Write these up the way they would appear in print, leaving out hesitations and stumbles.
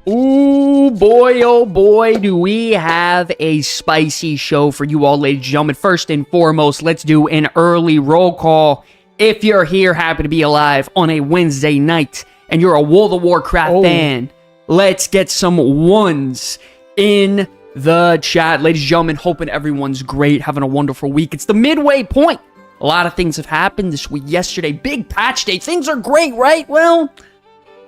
Ooh, boy, oh boy, do we have a spicy show for you all, ladies and gentlemen. First and foremost, let's do an early roll call. If you're here, happy to be alive on a Wednesday night, and you're a World of Warcraft fan, let's get some ones in the chat. Ladies and gentlemen, hoping everyone's great, having a wonderful week. It's the midway point. A lot of things have happened this week. Yesterday, big patch day. Things are great, right? Well,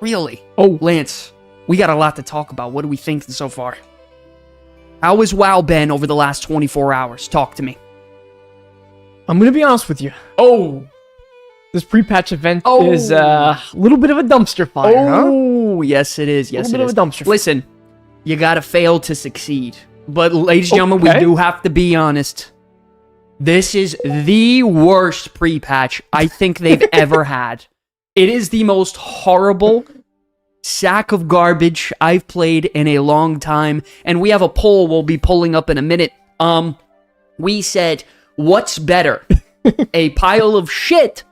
really. Oh, Lance, we got a lot to talk about. What do we think so far? How has WoW been over the last 24 hours? Talk to me. I'm going to be honest with you. This pre-patch event is a little bit of a dumpster fire, huh? Yes, it is. Yes, a little bit of a dumpster fire. Listen, you got to fail to succeed. But, ladies and gentlemen, we do have to be honest. This is the worst pre-patch I think they've ever had. It is the most horrible sack of garbage I've played in a long time. And we have a poll we'll be pulling up in a minute. We said, what's better? A pile of shit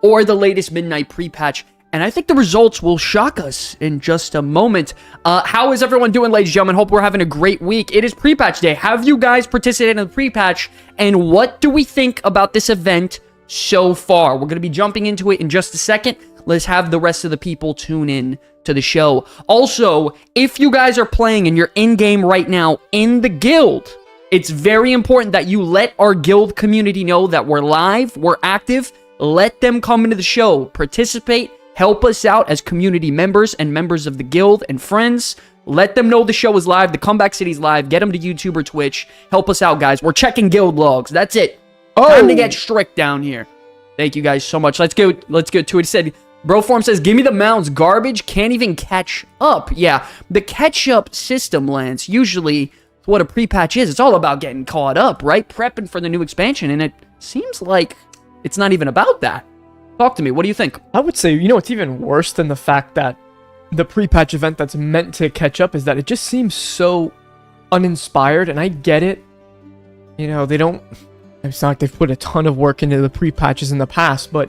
or the latest midnight pre-patch? And I think the results will shock us in just a moment. How is everyone doing, ladies and gentlemen? Hope we're having a great week. It is pre-patch day. Have you guys participated in the pre-patch? And what do we think about this event so far? We're going to be jumping into it in just a second. Let's have the rest of the people tune in to the show. Also, if you guys are playing and you're in-game right now in the guild, it's very important that you let our guild community know that we're live, we're active. Let them come into the show, participate, help us out as community members and members of the guild and friends. Let them know the show is live, the Comeback City's live. Get them to YouTube or Twitch. Help us out, guys. We're checking guild logs. That's it. Time to get strict down here. Thank you guys so much. Let's go to it. He said, Broform says, give me the mounts. Garbage can't even catch up. Yeah, the catch-up system, Lance, usually what a pre-patch is. It's all about getting caught up, right? Prepping for the new expansion, and it seems like it's not even about that. Talk to me. What do you think? I would say, it's even worse than the fact that the pre-patch event that's meant to catch up is that it just seems so uninspired, and I get it. It's not like they've put a ton of work into the pre-patches in the past, but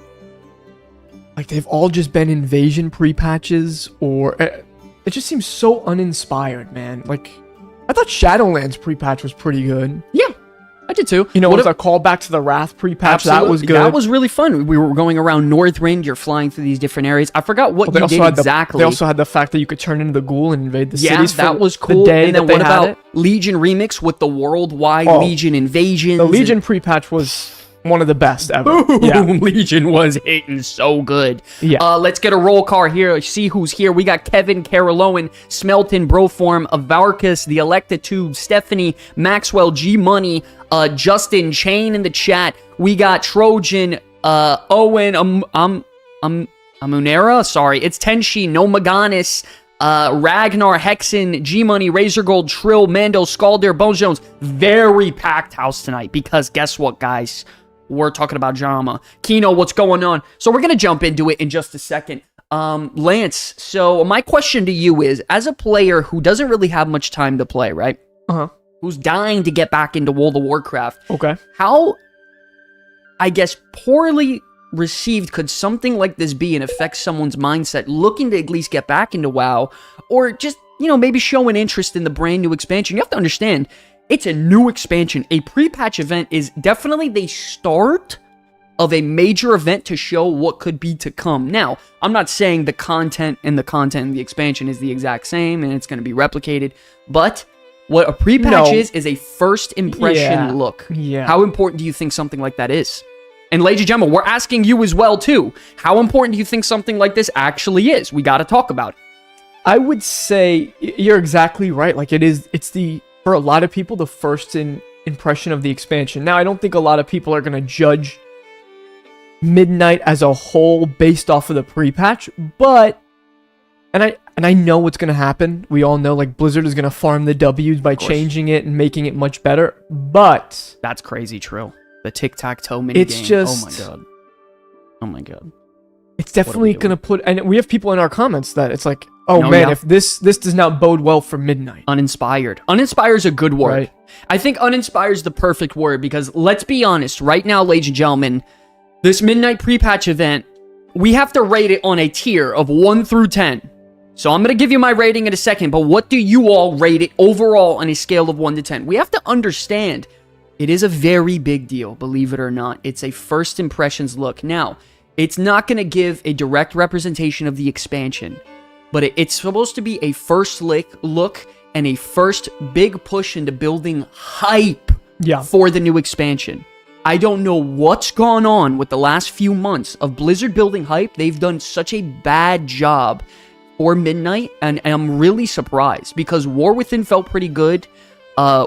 like they've all just been invasion pre-patches, or it just seems so uninspired, man. Like, I thought Shadowlands pre-patch was pretty good. Yeah, I did too. With a callback to the Wrath pre-patch, that was good. That was really fun. We were going around Northrend, you're flying through these different areas. I forgot what you did exactly. They also had the fact that you could turn into the ghoul and invade the cities. Yeah, that was cool. The day and then what about Legion Remix with the worldwide Legion invasions? The Legion pre-patch was one of the best ever. Boom! Yeah. Legion was hitting so good. Yeah. Let's get a roll call here. See who's here. We got Kevin, Caroloan, Smelton, Broform, Avarkus, the Electitude, Stephanie, Maxwell, G Money, Justin, Chain in the chat. We got Trojan, Owen, Amunera. Sorry, it's Tenshi, No Maganis, Ragnar, Hexen, G Money, Razor Gold, Trill, Mando, Scalder, Bones Jones. Very packed house tonight because guess what, guys? We're talking about drama. Kino, what's going on? So we're going to jump into it in just a second. Lance, so my question to you is, as a player who doesn't really have much time to play, right? Who's dying to get back into World of Warcraft. Okay. How, I guess, poorly received could something like this be and affect someone's mindset looking to at least get back into WoW? Or just, maybe show an interest in the brand new expansion? You have to understand, it's a new expansion. A pre-patch event is definitely the start of a major event to show what could be to come. Now, I'm not saying the content in the expansion is the exact same and it's going to be replicated, but what a pre-patch is a first impression look. Yeah. How important do you think something like that is? And ladies and gentlemen, we're asking you as well, too. How important do you think something like this actually is? We got to talk about it. I would say you're exactly right. Like, for a lot of people, the first impression of the expansion. Now, I don't think a lot of people are going to judge Midnight as a whole based off of the pre-patch, but and I know what's going to happen. We all know, like, Blizzard is going to farm the W's by changing it and making it much better, but that's crazy true. The tic-tac-toe minigame. It's just, oh my god. It's definitely going to put, and we have people in our comments that it's like, if this does not bode well for Midnight. Uninspired. Uninspired is a good word. Right. I think uninspired is the perfect word because let's be honest, right now, ladies and gentlemen, this Midnight pre-patch event, we have to rate it on a tier of 1 through 10. So I'm going to give you my rating in a second, but what do you all rate it overall on a scale of 1 to 10? We have to understand it is a very big deal, believe it or not. It's a first impressions look. Now, it's not going to give a direct representation of the expansion, but it's supposed to be a first look and a first big push into building hype for the new expansion. I don't know what's gone on with the last few months of Blizzard building hype. They've done such a bad job for Midnight, and I'm really surprised because War Within felt pretty good.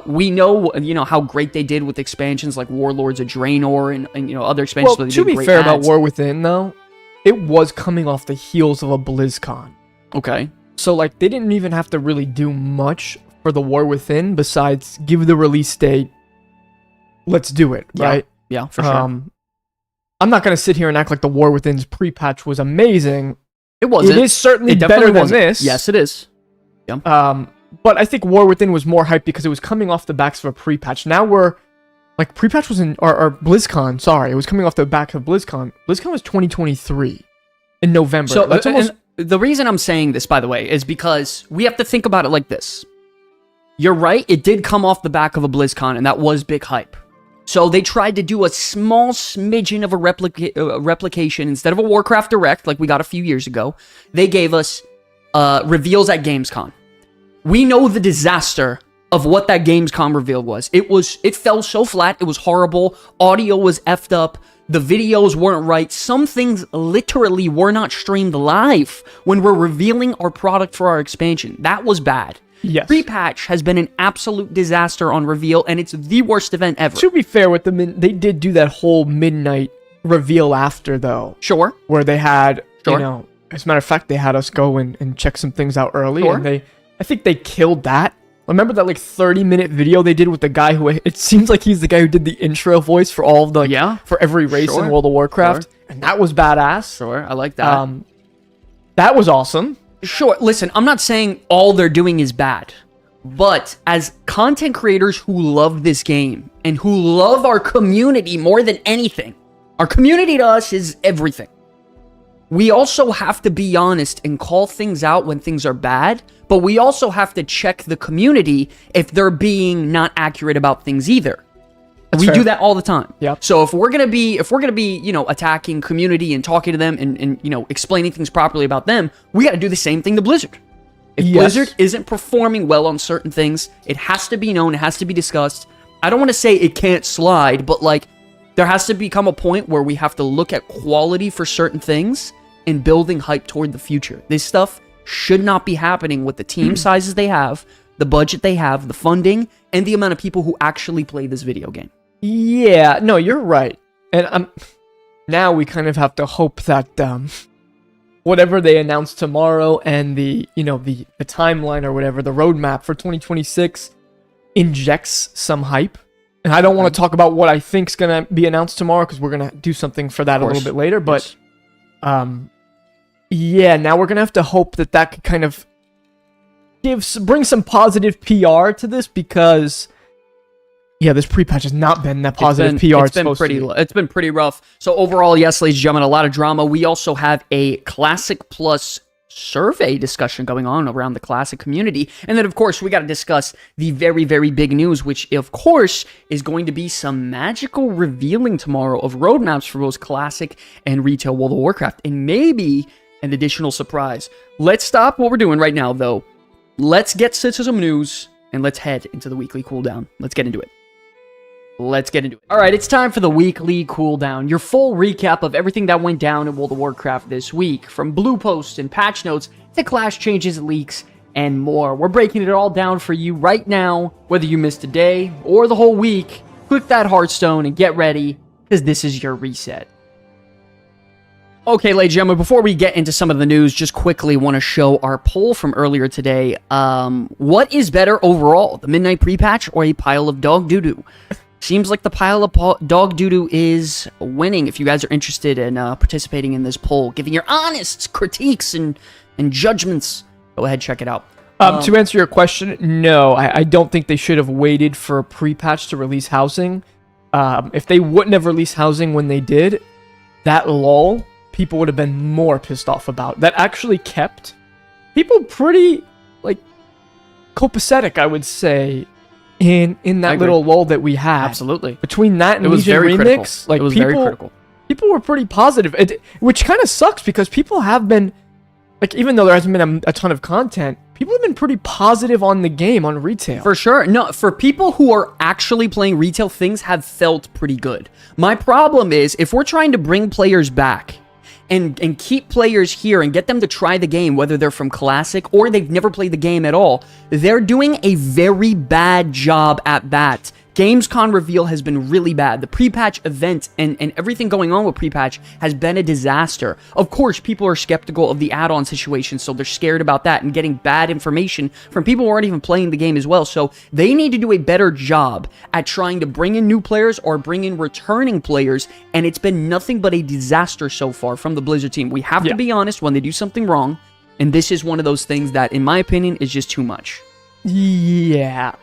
We know, how great they did with expansions like Warlords of Draenor and other expansions. Well, to be fair about War Within, though, it was coming off the heels of a BlizzCon. Okay. So, like, they didn't even have to really do much for the War Within besides give the release date. Let's do it, right? Yeah, for sure. I'm not going to sit here and act like the War Within's pre-patch was amazing. It wasn't. It is certainly better than this. Yes, it is. Yeah. But I think War Within was more hype because it was coming off the backs of a pre-patch. Now we're... Like, pre-patch was in... Or BlizzCon, sorry. It was coming off the back of BlizzCon. BlizzCon was 2023 in November. So, that's almost... The reason I'm saying this, by the way, is because we have to think about it like this. You're right, it did come off the back of a BlizzCon, and that was big hype. So they tried to do a small smidgen of a replication. Instead of a Warcraft Direct, like we got a few years ago, they gave us reveals at Gamescom. We know the disaster of what that Gamescom reveal was. It fell so flat, it was horrible, audio was effed up, the videos weren't right, some things literally were not streamed live when we're revealing our product for our expansion. That was bad. Yes. Pre-patch has been an absolute disaster on reveal, and it's the worst event ever. To be fair with them, they did do that whole midnight reveal after, though. Sure. Where they had, as a matter of fact, they had us go and check some things out early, and I think they killed that. Remember that, like, 30-minute video they did with the guy who, it seems like he's the guy who did the intro voice for all of the, for every race in World of Warcraft, and that was badass. Sure, I like that. That was awesome. Sure, listen, I'm not saying all they're doing is bad, but as content creators who love this game and who love our community more than anything, our community to us is everything. We also have to be honest and call things out when things are bad, but we also have to check the community if they're being not accurate about things either. We do that all the time. Yep. So if we're gonna be, attacking community and talking to them and explaining things properly about them, we got to do the same thing to Blizzard. If Blizzard isn't performing well on certain things, it has to be known. It has to be discussed. I don't want to say it can't slide, but like there has to become a point where we have to look at quality for certain things and building hype toward the future. This stuff should not be happening with the team sizes they have, the budget they have, the funding, and the amount of people who actually play this video game. Yeah, no, you're right. And now we kind of have to hope that whatever they announce tomorrow and the timeline or whatever, the roadmap for 2026 injects some hype. And I don't want to talk about what I think's going to be announced tomorrow because we're going to do something for that a little bit later, but yeah, now we're going to have to hope that could kind of bring some positive PR to this because this pre-patch has not been that positive PR. It's been pretty rough. So overall, yes, ladies and gentlemen, a lot of drama. We also have a Classic Plus survey discussion going on around the Classic community. And then, of course, we got to discuss the very, very big news, which, of course, is going to be some magical revealing tomorrow of roadmaps for both Classic and Retail World of Warcraft. And maybe an additional surprise. Let's stop what we're doing right now, though. Let's get to some news, and let's head into the weekly cooldown. Let's get into it. All right, it's time for the weekly cooldown, your full recap of everything that went down in World of Warcraft this week, from blue posts and patch notes to class changes, leaks, and more. We're breaking it all down for you right now, whether you missed a day or the whole week. Click that Hearthstone and get ready, because this is your reset. Okay, ladies and gentlemen, before we get into some of the news, just quickly want to show our poll from earlier today. What is better overall, the Midnight Pre-Patch or a pile of dog doo-doo? Seems like the pile of dog doo-doo is winning. If you guys are interested in participating in this poll, giving your honest critiques and judgments, go ahead, check it out. To answer your question, no, I don't think they should have waited for a pre-patch to release housing. If they wouldn't have released housing when they did, that lull, people would have been more pissed off about. That actually kept people pretty like copacetic, I would say, in that little lull that we had. Absolutely. Between that and it was Legion very Remix, critical. like it was very critical. People were pretty positive, which kind of sucks because people have been, like, even though there hasn't been a ton of content, people have been pretty positive on the game, on retail. For sure. No, for people who are actually playing retail, things have felt pretty good. My problem is, if we're trying to bring players back and keep players here and get them to try the game, whether they're from Classic or they've never played the game at all, they're doing a very bad job at that. Gamescom reveal has been really bad. The pre-patch event and everything going on with pre-patch has been a disaster. Of course, people are skeptical of the add-on situation, so they're scared about that and getting bad information from people who aren't even playing the game as well. So they need to do a better job at trying to bring in new players or bring in returning players, and it's been nothing but a disaster so far from the Blizzard team. We have to be honest when they do something wrong, and this is one of those things that, in my opinion, is just too much. Yeah.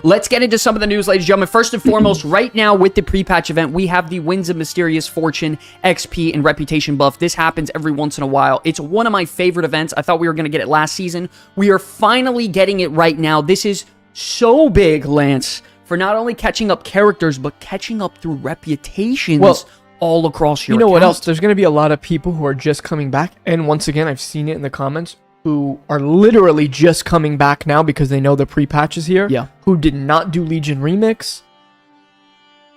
Let's get into some of the news, ladies and gentlemen. First and foremost, right now with the pre-patch event, we have the Winds of Mysterious Fortune, XP, and Reputation buff. This happens every once in a while. It's one of my favorite events. I thought we were going to get it last season. We are finally getting it right now. This is so big, Lance, for not only catching up characters, but catching up through reputations all across your account. What else? There's going to be a lot of people who are just coming back, and once again, I've seen it in the comments, who are literally just coming back now because they know the pre-patch is here. Yeah. Who did not do Legion Remix.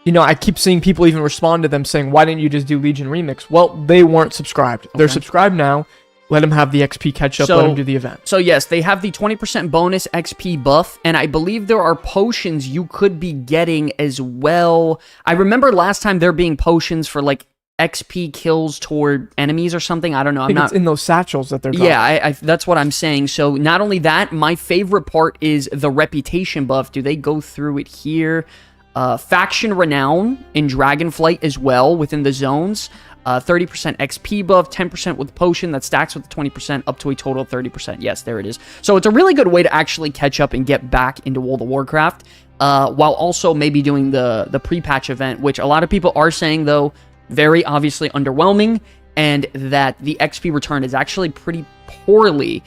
You know, I keep seeing people even respond to them saying, why didn't you just do Legion Remix? Well, they weren't subscribed. They're subscribed now. Let them have the XP catch up. Let them do the event. So yes, they have the 20% bonus XP buff, and I believe there are potions you could be getting as well. I remember last time there being potions for like XP kills toward enemies or something. I don't know. I think it's in those satchels that they're dropping. Yeah, that's what I'm saying. So not only that, my favorite part is the reputation buff. Do they go through it here? Faction Renown in Dragonflight as well within the zones. 30% XP buff, 10% with potion that stacks with the 20% up to a total of 30%. Yes, there it is. So it's a really good way to actually catch up and get back into World of Warcraft, while also maybe doing the pre-patch event, which a lot of people are saying, though, very obviously underwhelming, and that the XP return is actually pretty poorly,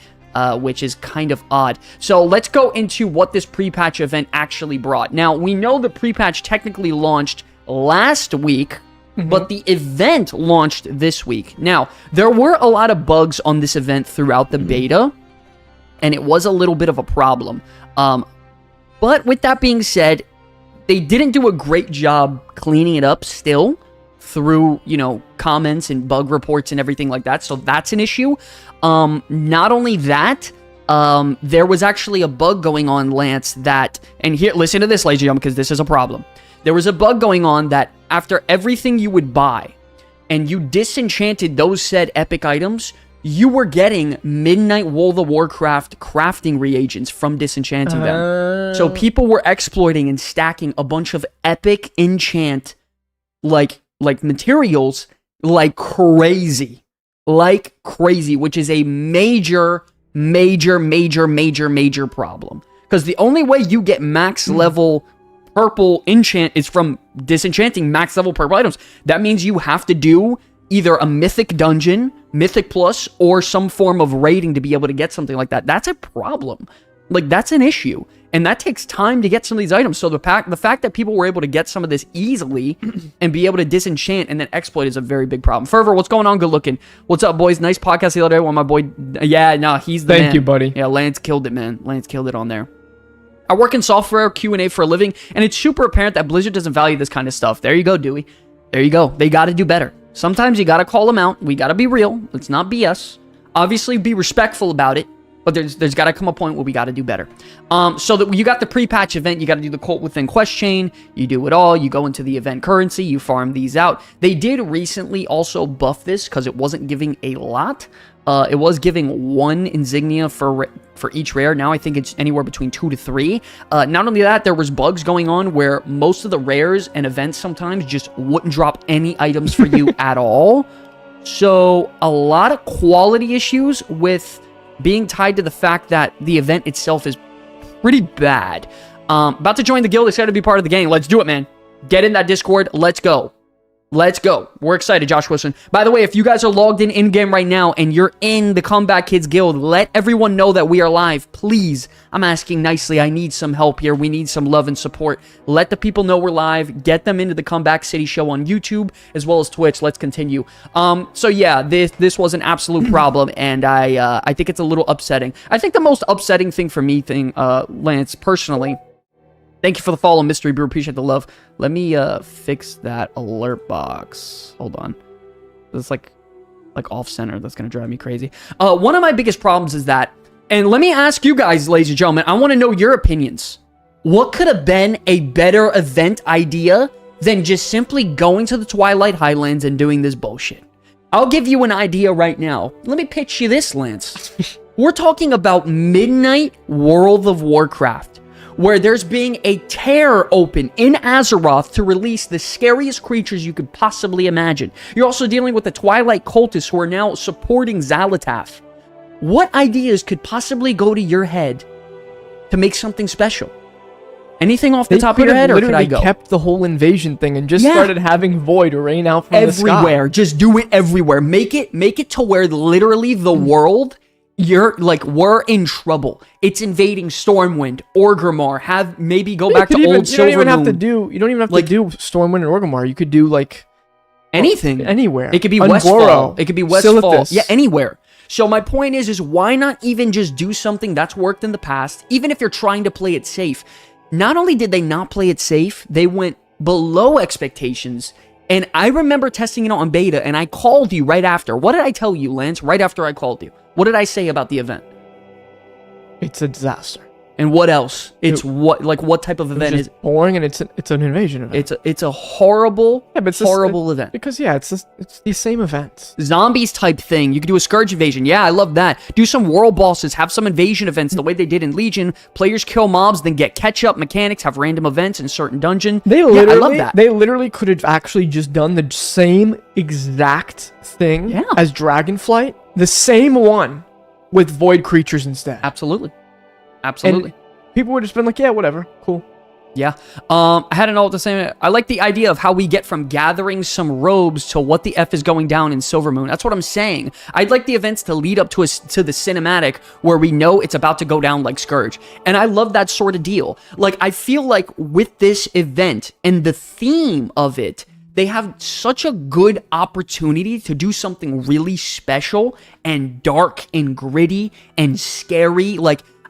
which is kind of odd. So let's go into what this pre-patch event actually brought. Now, we know the pre-patch technically launched last week, but the event launched this week. Now, there were a lot of bugs on this event throughout the beta, and it was a little bit of a problem. But with that being said, they didn't do a great job cleaning it up still through, you know, comments and bug reports and everything like that. So that's an issue. Not only that, there was actually a bug going on, Lance, that, and here, listen to this, ladies and gentlemen, because this is a problem. There was a bug going on that after everything you would buy and you disenchanted those said epic items, you were getting Midnight World of Warcraft crafting reagents from disenchanting them. So people were exploiting and stacking a bunch of epic enchant like materials like crazy, which is a major problem. Because the only way you get max level purple enchant is from disenchanting max level purple items. That means you have to do either a mythic dungeon, mythic plus, or some form of raiding to be able to get something like that. That's a problem. Like, that's an issue. And that takes time to get some of these items. So the fact that people were able to get some of this easily and be able to disenchant and then exploit is a very big problem. Fervor, what's going on? Good looking. What's up, boys? Nice podcast the other day. Well, my boy, he's the man. Thank you, buddy. Yeah, Lance killed it, man. Lance killed it on there. I work in software Q&A for a living, and it's super apparent that Blizzard doesn't value this kind of stuff. There you go, Dewey. There you go. They got to do better. Sometimes you got to call them out. We got to be real. Let's not BS. Obviously, be respectful about it, but there's got to come a point where we got to do better. So that you got the pre-patch event, you got to do the Cult Within quest chain, you do it all, you go into the event currency, you farm these out. They did recently also buff this because it wasn't giving a lot. It was giving 1 insignia for each rare. Now I think it's anywhere between 2 to 3. Not only that, there was bugs going on where most of the rares and events sometimes just wouldn't drop any items for you at all. So a lot of quality issues with being tied to the fact that the event itself is pretty bad. About to join the guild, excited to be part of the gang. Let's do it, man. Get in that Discord. Let's go. Let's go. We're excited, Josh Wilson. By the way, if you guys are logged in-game right now and you're in the Comeback Kids Guild, let everyone know that we are live. Please. I'm asking nicely. I need some help here. We need some love and support. Let the people know we're live. Get them into the Comeback City show on YouTube as well as Twitch. Let's continue. So yeah, this was an absolute problem, and I think it's a little upsetting. I think the most upsetting thing for me, Lance, personally... Thank you for the follow, Mystery Brew. Appreciate the love. Let me fix that alert box. Hold on. It's like off center. That's gonna drive me crazy. One of my biggest problems is that, and let me ask you guys, ladies and gentlemen, I want to know your opinions. What could have been a better event idea than just simply going to the Twilight Highlands and doing this bullshit? I'll give you an idea right now. Let me pitch you this, Lance. We're talking about Midnight World of Warcraft, where there's being a tear open in Azeroth to release the scariest creatures you could possibly imagine. You're also dealing with the Twilight cultists who are now supporting Xal'atath. What ideas could possibly go to your head to make something special? Anything off the top of your head, or could I go? They kept the whole invasion thing and just started having Void rain out from the sky. Everywhere. Just do it everywhere. Make it to where literally the world... we're in trouble. It's invading Stormwind, Orgrimmar. Maybe go back to old Silvermoon. You don't even have to do Stormwind and Orgrimmar. You could do anything, anywhere. It could be Westfall. It could be Westfall. Yeah, anywhere. So my point is why not even just do something that's worked in the past, even if you're trying to play it safe. Not only did they not play it safe, they went below expectations. And I remember testing it on beta, and I called you right after. What did I tell you, Lance? Right after I called you. What did I say about the event? It's a disaster. And what else? What type of event is it? Boring, and it's an invasion event. It's a horrible, horrible event. Because it's the same events. Zombies type thing. You could do a Scourge invasion. Yeah, I love that. Do some world bosses. Have some invasion events the way they did in Legion. Players kill mobs, then get catch-up mechanics. Have random events in certain dungeon. I love that. They literally could have actually just done the same exact thing as Dragonflight. The same one with Void creatures instead. Absolutely. And people would have just been like, yeah, whatever, cool. Yeah. I had an all the same. I like the idea of how we get from gathering some robes to what the F is going down in Silvermoon. That's what I'm saying. I'd like the events to lead up to the cinematic where we know it's about to go down like Scourge. And I love that sort of deal. I feel like with this event and the theme of it, they have such a good opportunity to do something really special and dark and gritty and scary.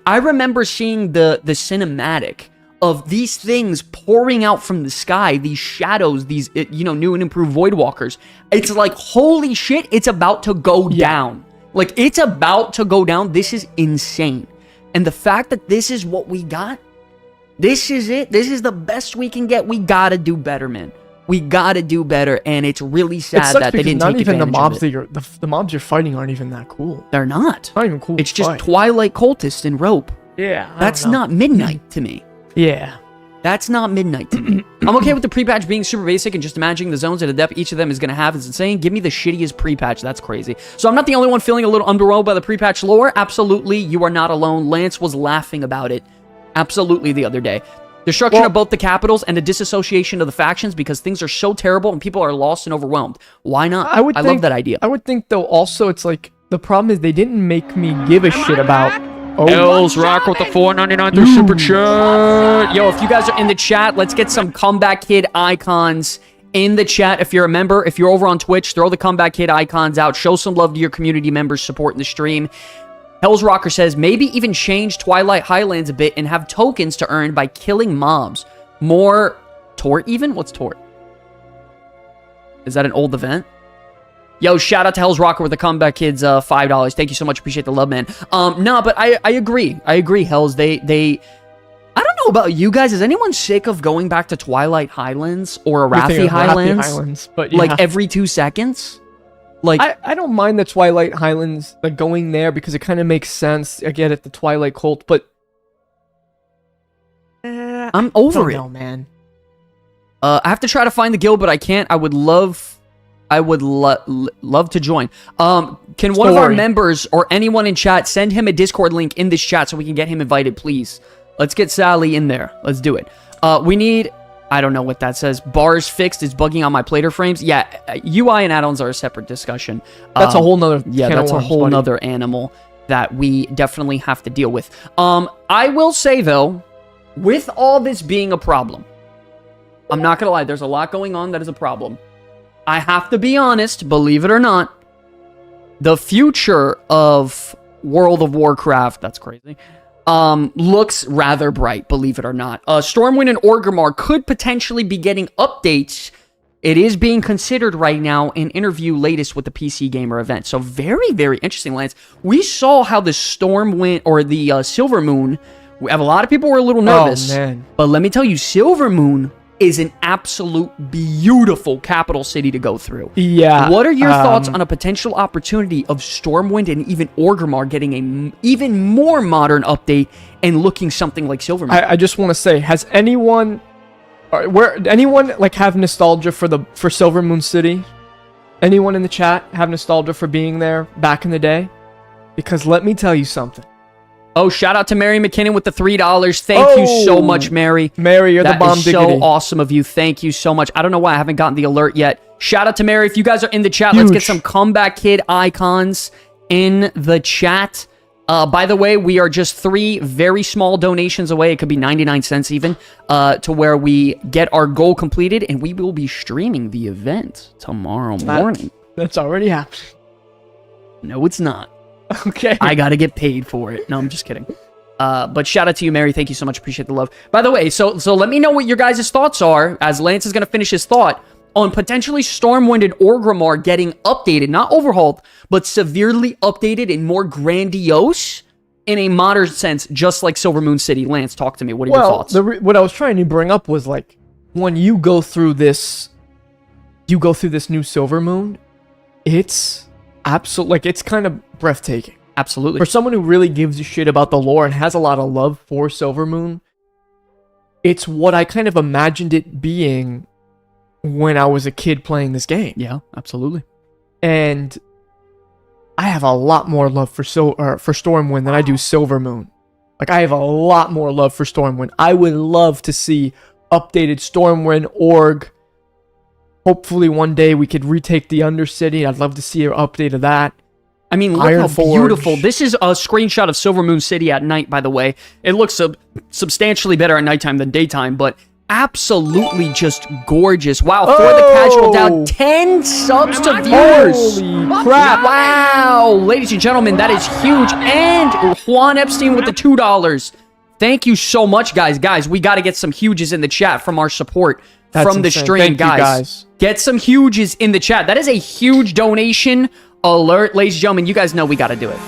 I remember seeing the cinematic of these things pouring out from the sky, these shadows, these, new and improved Void Walkers. It's like, holy shit, it's about to go down. It's about to go down. This is insane. And the fact that this is what we got, this is it. This is the best we can get. We gotta do better, man. We gotta do better, and it's really sad that they didn't take advantage of it. Not even the mobs you're fighting aren't even that cool. They're not. Not even cool. It's just Twilight cultists in rope. Yeah, that's not Midnight to me. Yeah, that's not Midnight to me. I'm okay with the pre-patch being super basic and just imagining the zones at a depth each of them is gonna have. It's insane. Give me the shittiest pre-patch. That's crazy. So I'm not the only one feeling a little underwhelmed by the pre-patch lore. Absolutely, you are not alone. Lance was laughing about it. Absolutely, the other day. Destruction of both the capitals and the disassociation of the factions because things are so terrible and people are lost and overwhelmed. Why not? I love that idea. I would think, though, also, it's like, the problem is they didn't make me give a shit about... Els Rock with the $4.99 through Super Chat. Yo, if you guys are in the chat, let's get some Comeback Kid icons in the chat. If you're a member, if you're over on Twitch, throw the Comeback Kid icons out. Show some love to your community members supporting the stream. Hell's Rocker says, maybe even change Twilight Highlands a bit and have tokens to earn by killing mobs. More Tort even? What's Tort? Is that an old event? Yo, shout out to Hell's Rocker with the Comeback Kids, $5. Thank you so much. Appreciate the love, man. No, but I agree. I agree, Hells. They I don't know about you guys. Is anyone sick of going back to Twilight Highlands or Arathi Highlands? But yeah. Every 2 seconds? I don't mind the Twilight Highlands going there because it kind of makes sense. I get it, the Twilight cult, but I'm over it. I don't know, man. I have to try to find the guild, but I can't. I would love to join. Can one of our members or anyone in chat send him a Discord link in this chat so we can get him invited, please? Let's get Sally in there. Let's do it. We need I don't know what that says. Bars fixed. It's bugging on my plater frames. Yeah, UI and add-ons are a separate discussion. That's a whole nother. Yeah, that's a whole nother animal that we definitely have to deal with. I will say though, with all this being a problem, I'm not gonna lie. There's a lot going on that is a problem. I have to be honest. Believe it or not, the future of World of Warcraft. That's crazy. Looks rather bright, believe it or not. Stormwind and Orgrimmar could potentially be getting updates. It is being considered right now in interview latest with the PC Gamer event. So very, very interesting, Lance. We saw how the Stormwind or the Silvermoon, a lot of people were a little nervous. Oh, man. But let me tell you, Silvermoon is an absolute beautiful capital city to go through. Yeah. What are your thoughts on a potential opportunity of Stormwind and even Orgrimmar getting a even more modern update and looking something like Silvermoon? I just want to say, has anyone like have nostalgia for Silvermoon City? Anyone in the chat have nostalgia for being there back in the day? Because let me tell you something. Oh, shout out to Mary McKinnon with the $3. Thank you so much, Mary. Mary, you're the bomb diggity. That is so awesome of you. Thank you so much. I don't know why I haven't gotten the alert yet. Shout out to Mary. If you guys are in the chat, let's get some Comeback Kid icons in the chat. By the way, we are just 3 very small donations away. It could be 99 cents even, to where we get our goal completed, and we will be streaming the event tomorrow morning. That's already happening. No, it's not. Okay. I gotta get paid for it. No, I'm just kidding. But shout out to you, Mary. Thank you so much. Appreciate the love. By the way, so let me know what your guys' thoughts are, as Lance is gonna finish his thought, on potentially Stormwind and Orgrimmar getting updated, not overhauled, but severely updated and more grandiose in a modern sense, just like Silvermoon City. Lance, talk to me. What are your thoughts? What I was trying to bring up was, like, when you go through this new Silvermoon, it's absolutely, like, it's kind of breathtaking. Absolutely. For someone who really gives a shit about the lore and has a lot of love for Silvermoon, it's what I kind of imagined it being when I was a kid playing this game. Yeah, absolutely. And I have a lot more love for Stormwind than I do Silvermoon. Like, I have a lot more love for Stormwind. I would love to see updated Stormwind org. Hopefully one day we could retake the Undercity. I'd love to see an update of that. I mean, look how beautiful. This is a screenshot of Silvermoon City at night, by the way. It looks substantially better at nighttime than daytime, but absolutely just gorgeous. Wow, for the casual down, 10 subs to viewers. Holy crap. Wow, ladies and gentlemen, that is huge. And Juan Epstein with the $2. Thank you so much, guys. Guys, we got to get some huges in the chat from our support from the stream. Thank you, guys. Get some huges in the chat. That is a huge donation alert, ladies and gentlemen. You guys know we got to do it.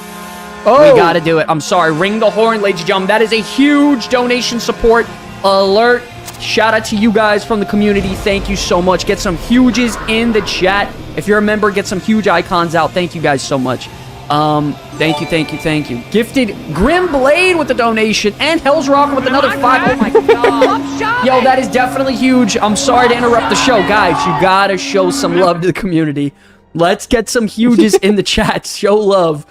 We got to do it. I'm sorry. Ring the horn, ladies and gentlemen. That is a huge donation support alert. Shout out to you guys from the community. Thank you so much. Get some huges in the chat. If you're a member, get some huge icons out. Thank you guys so much. Thank you. Gifted Grim Blade with the donation and Hell's Rock with another 5. Oh my god. Yo, that is definitely huge. I'm sorry to interrupt the show. Guys, you gotta show some love to the community. Let's get some huges in the chat. Show love.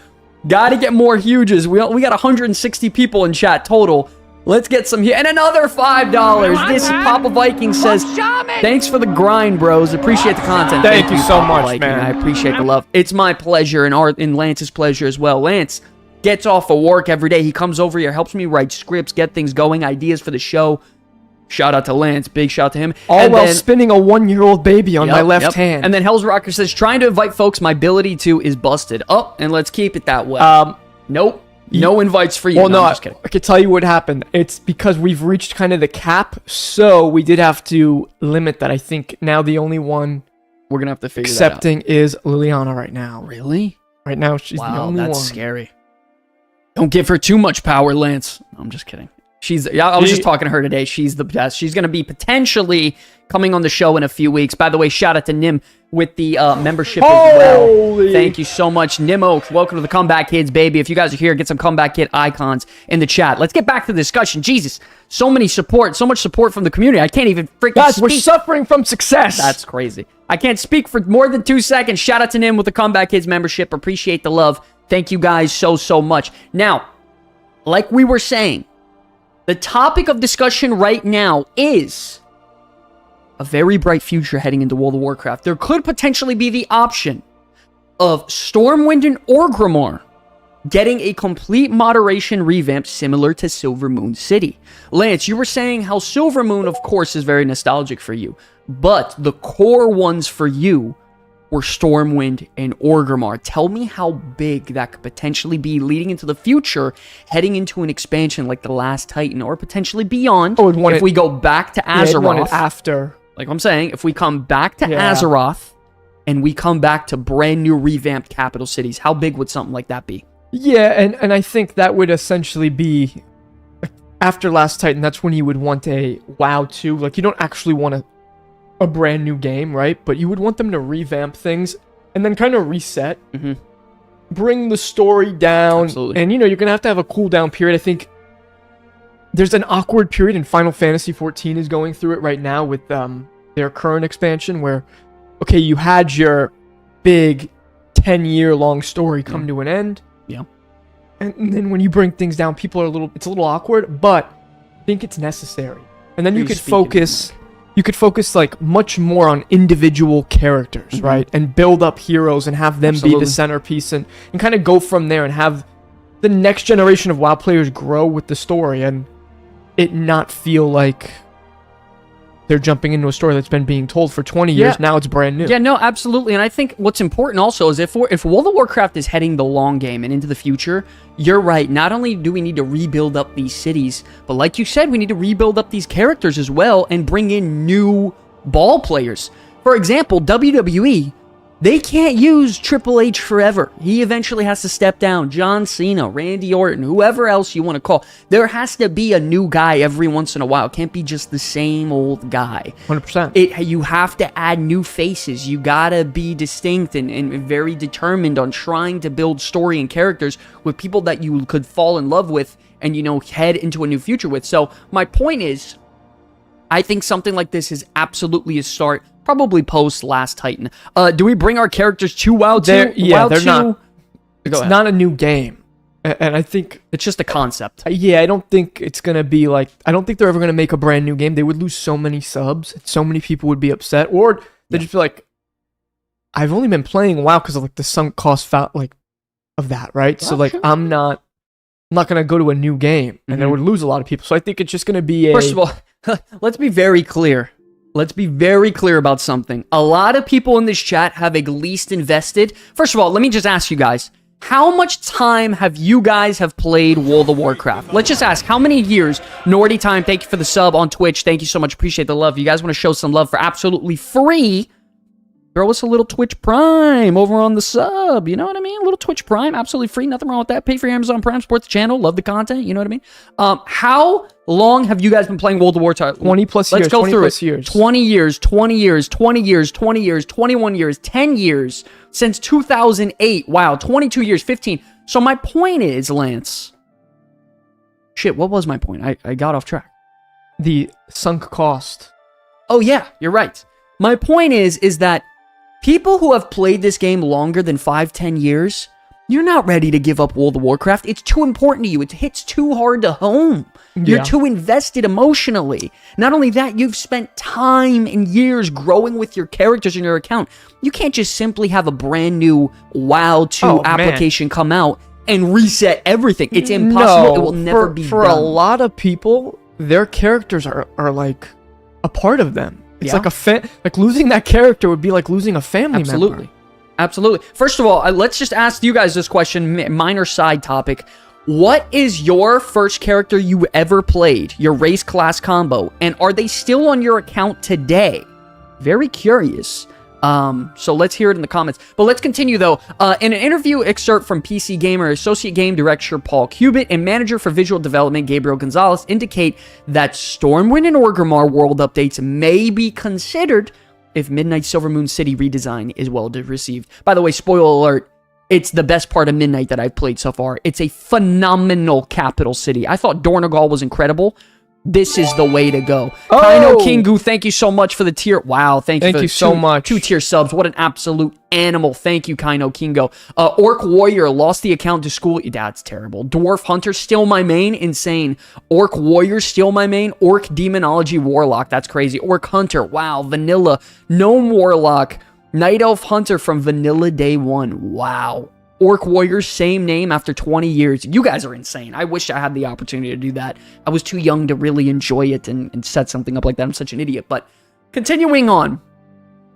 Gotta get more huges. We got 160 people in chat total. Let's get some here. And another $5. This Papa Viking says, thanks for the grind, bros. Appreciate the content. Thank you so much, man. I appreciate the love. It's my pleasure and Lance's pleasure as well. Lance gets off of work every day. He comes over here, helps me write scripts, get things going, ideas for the show. Shout out to Lance. Big shout out to him. All while spinning a 1-year-old baby on my left hand. And then Hell's Rocker says, trying to invite folks, my ability to is busted. Oh, and let's keep it that way. Nope. No invites for you. Well, no, I'm just kidding. I can tell you what happened. It's because we've reached kind of the cap, so we did have to limit that. I think now the only one we're gonna have to figure accepting is Liliana right now. Really? Right now, she's the only one. That's scary. Don't give her too much power, Lance. No, I'm just kidding. I was just talking to her today. She's the best. She's going to be potentially coming on the show in a few weeks. By the way, shout out to Nim with the membership as well. Thank you so much, Nim Oaks. Welcome to the Comeback Kids, baby. If you guys are here, get some Comeback Kid icons in the chat. Let's get back to the discussion. Jesus, so much support from the community. I can't even freaking speak. We're suffering from success. That's crazy. I can't speak for more than 2 seconds. Shout out to Nim with the Comeback Kids membership. Appreciate the love. Thank you guys so much. Now, like we were saying, the topic of discussion right now is a very bright future heading into World of Warcraft, there could potentially be the option of Stormwind and Orgrimmar getting a complete moderation revamp similar to Silvermoon City. Lance, you were saying how Silvermoon, of course, is very nostalgic for you, but the core ones for you were Stormwind and Orgrimmar. Tell me how big that could potentially be leading into the future, heading into an expansion like The Last Titan, or potentially beyond. If we go back to Azeroth, after, like I'm saying, if we come back to Azeroth and we come back to brand new revamped capital cities, how big would something like that be? Yeah, and I think that would essentially be after Last Titan. That's when you would want a WoW 2. Like, you don't actually want a brand new game, right? But you would want them to revamp things and then kind of reset, bring the story down. Absolutely. And, you're going to have a cooldown period. I think there's an awkward period, and Final Fantasy XIV is going through it right now with their current expansion where, okay, you had your big 10-year-long story come to an end. Yeah. And then when you bring things down, people are it's a little awkward, but I think it's necessary. And then you could focus like much more on individual characters, right? And build up heroes and have them be the centerpiece and kind of go from there and have the next generation of WoW players grow with the story and it not feel like they're jumping into a story that's been being told for 20 years. Now it's brand new. Yeah, no, absolutely. And I think what's important also is if World of Warcraft is heading the long game and into the future, you're right. Not only do we need to rebuild up these cities, but like you said, we need to rebuild up these characters as well and bring in new ball players. For example, WWE, they can't use Triple H forever. He eventually has to step down. John Cena, Randy Orton, whoever else you want to call. There has to be a new guy every once in a while. It can't be just the same old guy. 100%. You have to add new faces. You gotta be distinct and very determined on trying to build story and characters with people that you could fall in love with and, head into a new future with. So my point is, I think something like this is absolutely a start. Probably post Last Titan. Do we bring our characters to WoW 2? Yeah, they're not. It's not a new game. And I think it's just a concept. Yeah, I don't think it's going to be like... I don't think they're ever going to make a brand new game. They would lose so many subs. So many people would be upset. Or they'd just be like, I've only been playing WoW because of like the sunk cost of that, right? So like, I'm not going to go to a new game. And they would lose a lot of people. So I think it's just going to be First of all, let's be very clear. Let's be very clear about something. A lot of people in this chat have at least invested. First of all, let me just ask you guys, how much time have you guys played World of Warcraft? Let's just ask, how many years? Nordy Time, thank you for the sub on Twitch. Thank you so much. Appreciate the love. You guys want to show some love for absolutely free? Throw us a little Twitch Prime over on the sub. You know what I mean? A little Twitch Prime, absolutely free. Nothing wrong with that. Pay for your Amazon Prime, support the channel, love the content. You know what I mean? How long have you guys been playing World of Warcraft? 20 plus years. Let's go through it. Years. 20 years, 20 years, 20 years, 20 years, 21 years, 10 years. Since 2008. Wow, 22 years, 15. So my point is, Lance... Shit, what was my point? I got off track. The sunk cost. Oh yeah, you're right. My point is that people who have played this game longer than 5-10 years, you're not ready to give up World of Warcraft. It's too important to you. It hits too hard to home. You're too invested emotionally. Not only that, you've spent time and years growing with your characters in your account. You can't just simply have a brand new WoW 2 application come out and reset everything. It's impossible. It will never be done. For a lot of people, their characters are like a part of them. It's like losing that character would be like losing a family member. Absolutely. First of all, let's just ask you guys this question, minor side topic. What is your first character you ever played, your race class combo, and are they still on your account today? Very curious. So let's hear it in the comments. But let's continue, though. In an interview excerpt from PC Gamer, Associate Game Director Paul Cubitt and Manager for Visual Development Gabriel Gonzalez indicate that Stormwind and Orgrimmar world updates may be considered if Midnight Silvermoon City redesign is well received. By the way, spoiler alert, it's the best part of Midnight that I've played so far. It's a phenomenal capital city. I thought Dornogal was incredible. This is the way to go. Oh! Kaino Kingu, thank you so much for the tier. Wow, thank you Thank for you so much. 2-tier subs. What an absolute animal. Thank you, Kaino Kingo. Orc Warrior, lost the account to school. That's terrible. Dwarf Hunter, still my main. Insane. Orc Warrior, still my main. Orc Demonology Warlock, that's crazy. Orc Hunter, wow. Vanilla. Gnome Warlock. Night Elf Hunter from Vanilla Day 1. Wow. Orc Warrior, same name after 20 years. You guys are insane. I wish I had the opportunity to do that. I was too young to really enjoy it and set something up like that. I'm such an idiot. But continuing on,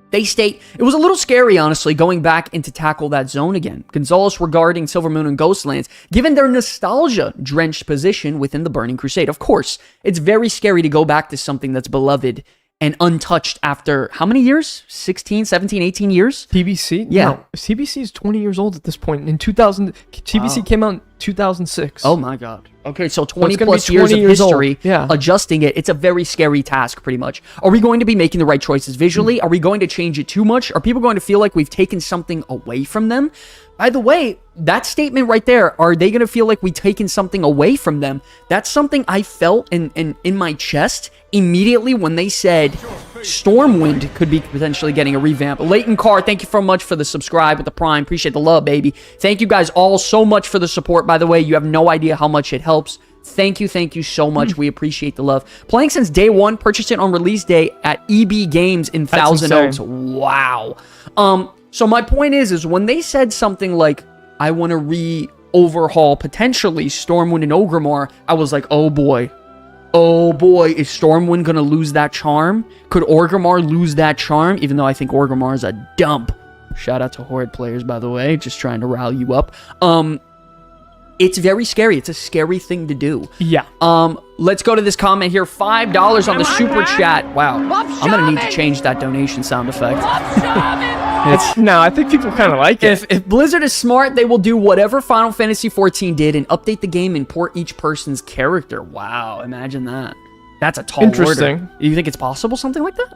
they state, it was a little scary, honestly, going back and to tackle that zone again. Gonzalez regarding Silver Moon and Ghostlands, given their nostalgia-drenched position within the Burning Crusade. Of course, it's very scary to go back to something that's beloved and untouched after how many years? 16, 17, 18 years? TBC? Yeah. No, TBC is 20 years old at this point. In 2000, TBC came out in 2006. Oh my god. Okay, so 20 gonna plus be years 20 of years old. history, Yeah. adjusting it, it's a very scary task, pretty much. Are we going to be making the right choices visually? Are we going to change it too much? Are people going to feel like we've taken something away from them? By the way, that statement right there, are they going to feel like we've taken something away from them? That's something I felt in my chest immediately when they said Stormwind could be potentially getting a revamp. Leighton Carr, thank you so much for the subscribe with the Prime. Appreciate the love, baby. Thank you guys all so much for the support, by the way. You have no idea how much it helps. Thank you so much. We appreciate the love. Playing since day one, purchased it on release day at EB Games in Thousand Oaks. Wow. So my point is when they said something like, I want to overhaul potentially Stormwind and Orgrimmar, I was like, oh boy, is Stormwind going to lose that charm? Could Orgrimmar lose that charm? Even though I think Orgrimmar is a dump. Shout out to Horde players, by the way, just trying to rally you up. It's very scary. It's a scary thing to do. Yeah. Let's go to this comment here. $5 on the super chat. Wow. I'm going to need to change that donation sound effect. No, I think people kind of like it. If Blizzard is smart, they will do whatever Final Fantasy XIV did and update the game and port each person's character. Wow, imagine that. That's a tall Interesting. order. You think it's possible, something like that?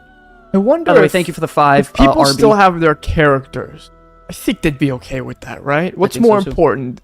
I wonder By the way, if, thank you for the 5. if people RB. still have their characters. I think they'd be okay with that, right? What's think more so, too. important,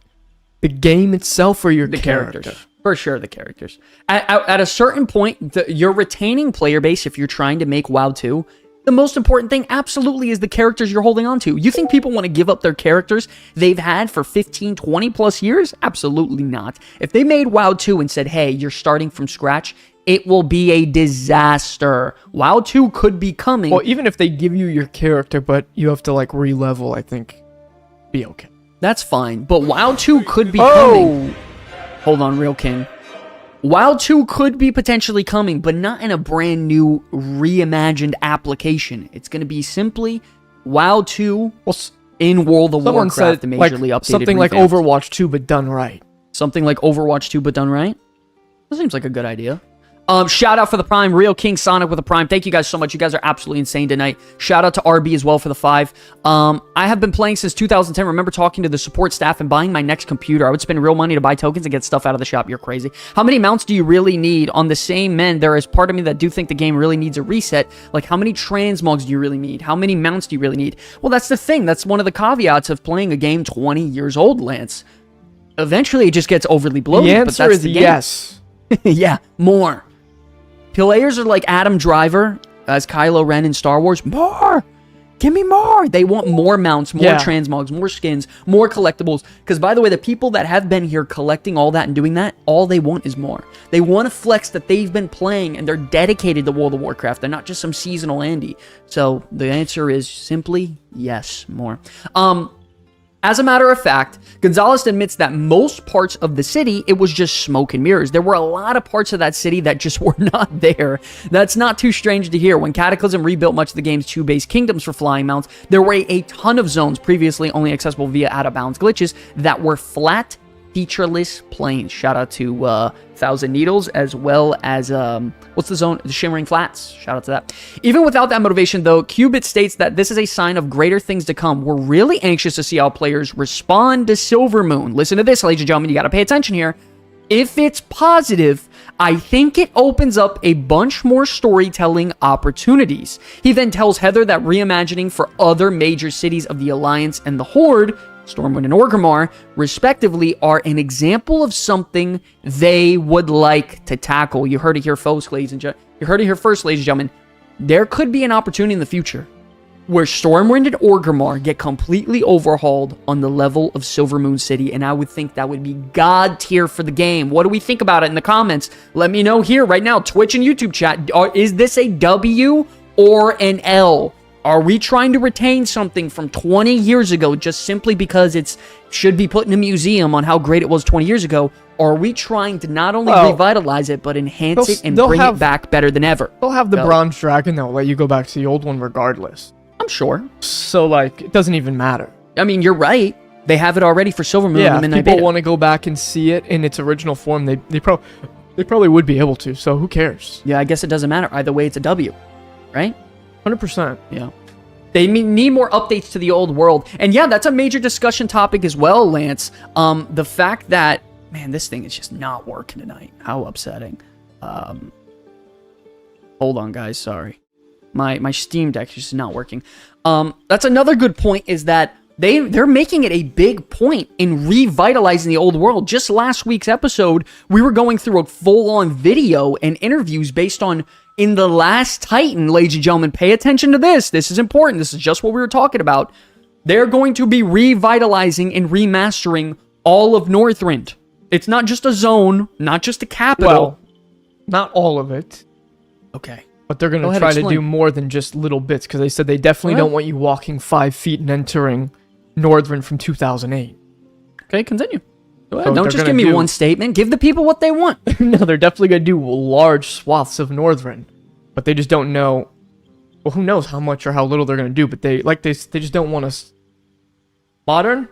the game itself or your The character? characters. For sure, the characters. At a certain point, your retaining player base, if you're trying to make WoW 2, the most important thing absolutely is the characters you're holding on to. You think people want to give up their characters they've had for 15, 20 plus years? Absolutely not. If they made WoW 2 and said, hey, you're starting from scratch, it will be a disaster. WoW 2 could be coming. Well, even if they give you your character, but you have to like re-level, I think be okay. That's fine. But WoW 2 could be coming. Hold on, Real King. WoW 2 could be potentially coming, but not in a brand new, reimagined application. It's going to be simply WoW 2 in World of Someone Warcraft, said the like, majorly updated something like revamped. Overwatch 2, but done right. Something like Overwatch 2, but done right? That seems like a good idea. Shout out for the Prime. Real King Sonic with the Prime. Thank you guys so much. You guys are absolutely insane tonight. Shout out to RB as well for the 5. I have been playing since 2010. Remember talking to the support staff and buying my next computer. I would spend real money to buy tokens and get stuff out of the shop. You're crazy. How many mounts do you really need? On the same men, there is part of me that do think the game really needs a reset. Like, how many transmogs do you really need? How many mounts do you really need? Well, that's the thing. That's one of the caveats of playing a game 20 years old, Lance. Eventually, it just gets overly bloated. The but answer that's is the game. yes. Yeah, more. Players are like Adam Driver as Kylo Ren in Star Wars. More! Give me more! They want more mounts, more transmogs, more skins, more collectibles. Because, by the way, the people that have been here collecting all that and doing that, all they want is more. They want to flex that they've been playing and they're dedicated to World of Warcraft. They're not just some seasonal Andy. So, the answer is simply yes, more. As a matter of fact, Gonzalez admits that most parts of the city, it was just smoke and mirrors. There were a lot of parts of that city that just were not there. That's not too strange to hear. When Cataclysm rebuilt much of the game's 2 base kingdoms for flying mounts, there were a ton of zones previously only accessible via out-of-bounds glitches that were flat, featureless plains. Shout out to Thousand Needles, as well as, what's the zone? The Shimmering Flats. Shout out to that. Even without that motivation, though, Qubit states that this is a sign of greater things to come. We're really anxious to see how players respond to Silvermoon. Listen to this, ladies and gentlemen. You got to pay attention here. If it's positive, I think it opens up a bunch more storytelling opportunities. He then tells Heather that reimagining for other major cities of the Alliance and the Horde Stormwind and Orgrimmar, respectively, are an example of something they would like to tackle. You heard it here first, ladies and gentlemen. There could be an opportunity in the future where Stormwind and Orgrimmar get completely overhauled on the level of Silvermoon City, and I would think that would be god tier for the game. What do we think about it in the comments? Let me know here right now, Twitch and YouTube chat. Is this a W or an L? Are we trying to retain something from 20 years ago just simply because it should be put in a museum on how great it was 20 years ago? Or are we trying to not only revitalize it, but enhance it and bring it back better than ever? They'll have the Bronze Dragon that will let you go back to the old one regardless. I'm sure. So, like, it doesn't even matter. I mean, you're right. They have it already for Silvermoon. Yeah, if people want to go back and see it in its original form, they probably would be able to, so who cares? Yeah, I guess it doesn't matter. Either way, it's a W, right? 100%. Yeah. They need more updates to the old world. And yeah, that's a major discussion topic as well, Lance. The fact that, man, this thing is just not working tonight. How upsetting. Hold on, guys. Sorry. My Steam Deck is just not working. That's another good point, is that they're making it a big point in revitalizing the old world. Just last week's episode, we were going through a full-on video and interviews based on in The Last Titan, ladies and gentlemen. Pay attention to this. This is important. This is just what we were talking about. They're going to be revitalizing and remastering all of Northrend. It's not just a zone, not just a capital. Well, not all of it. Okay. But they're going to try to do more than just little bits, because they said they definitely don't want you walking 5 feet and entering Northrend from 2008. Okay, continue. So don't just give me one statement. Give the people what they want. No, they're definitely going to do large swaths of Northrend. But they just don't know. Well, who knows how much or how little they're going to do. But they just don't want us modern,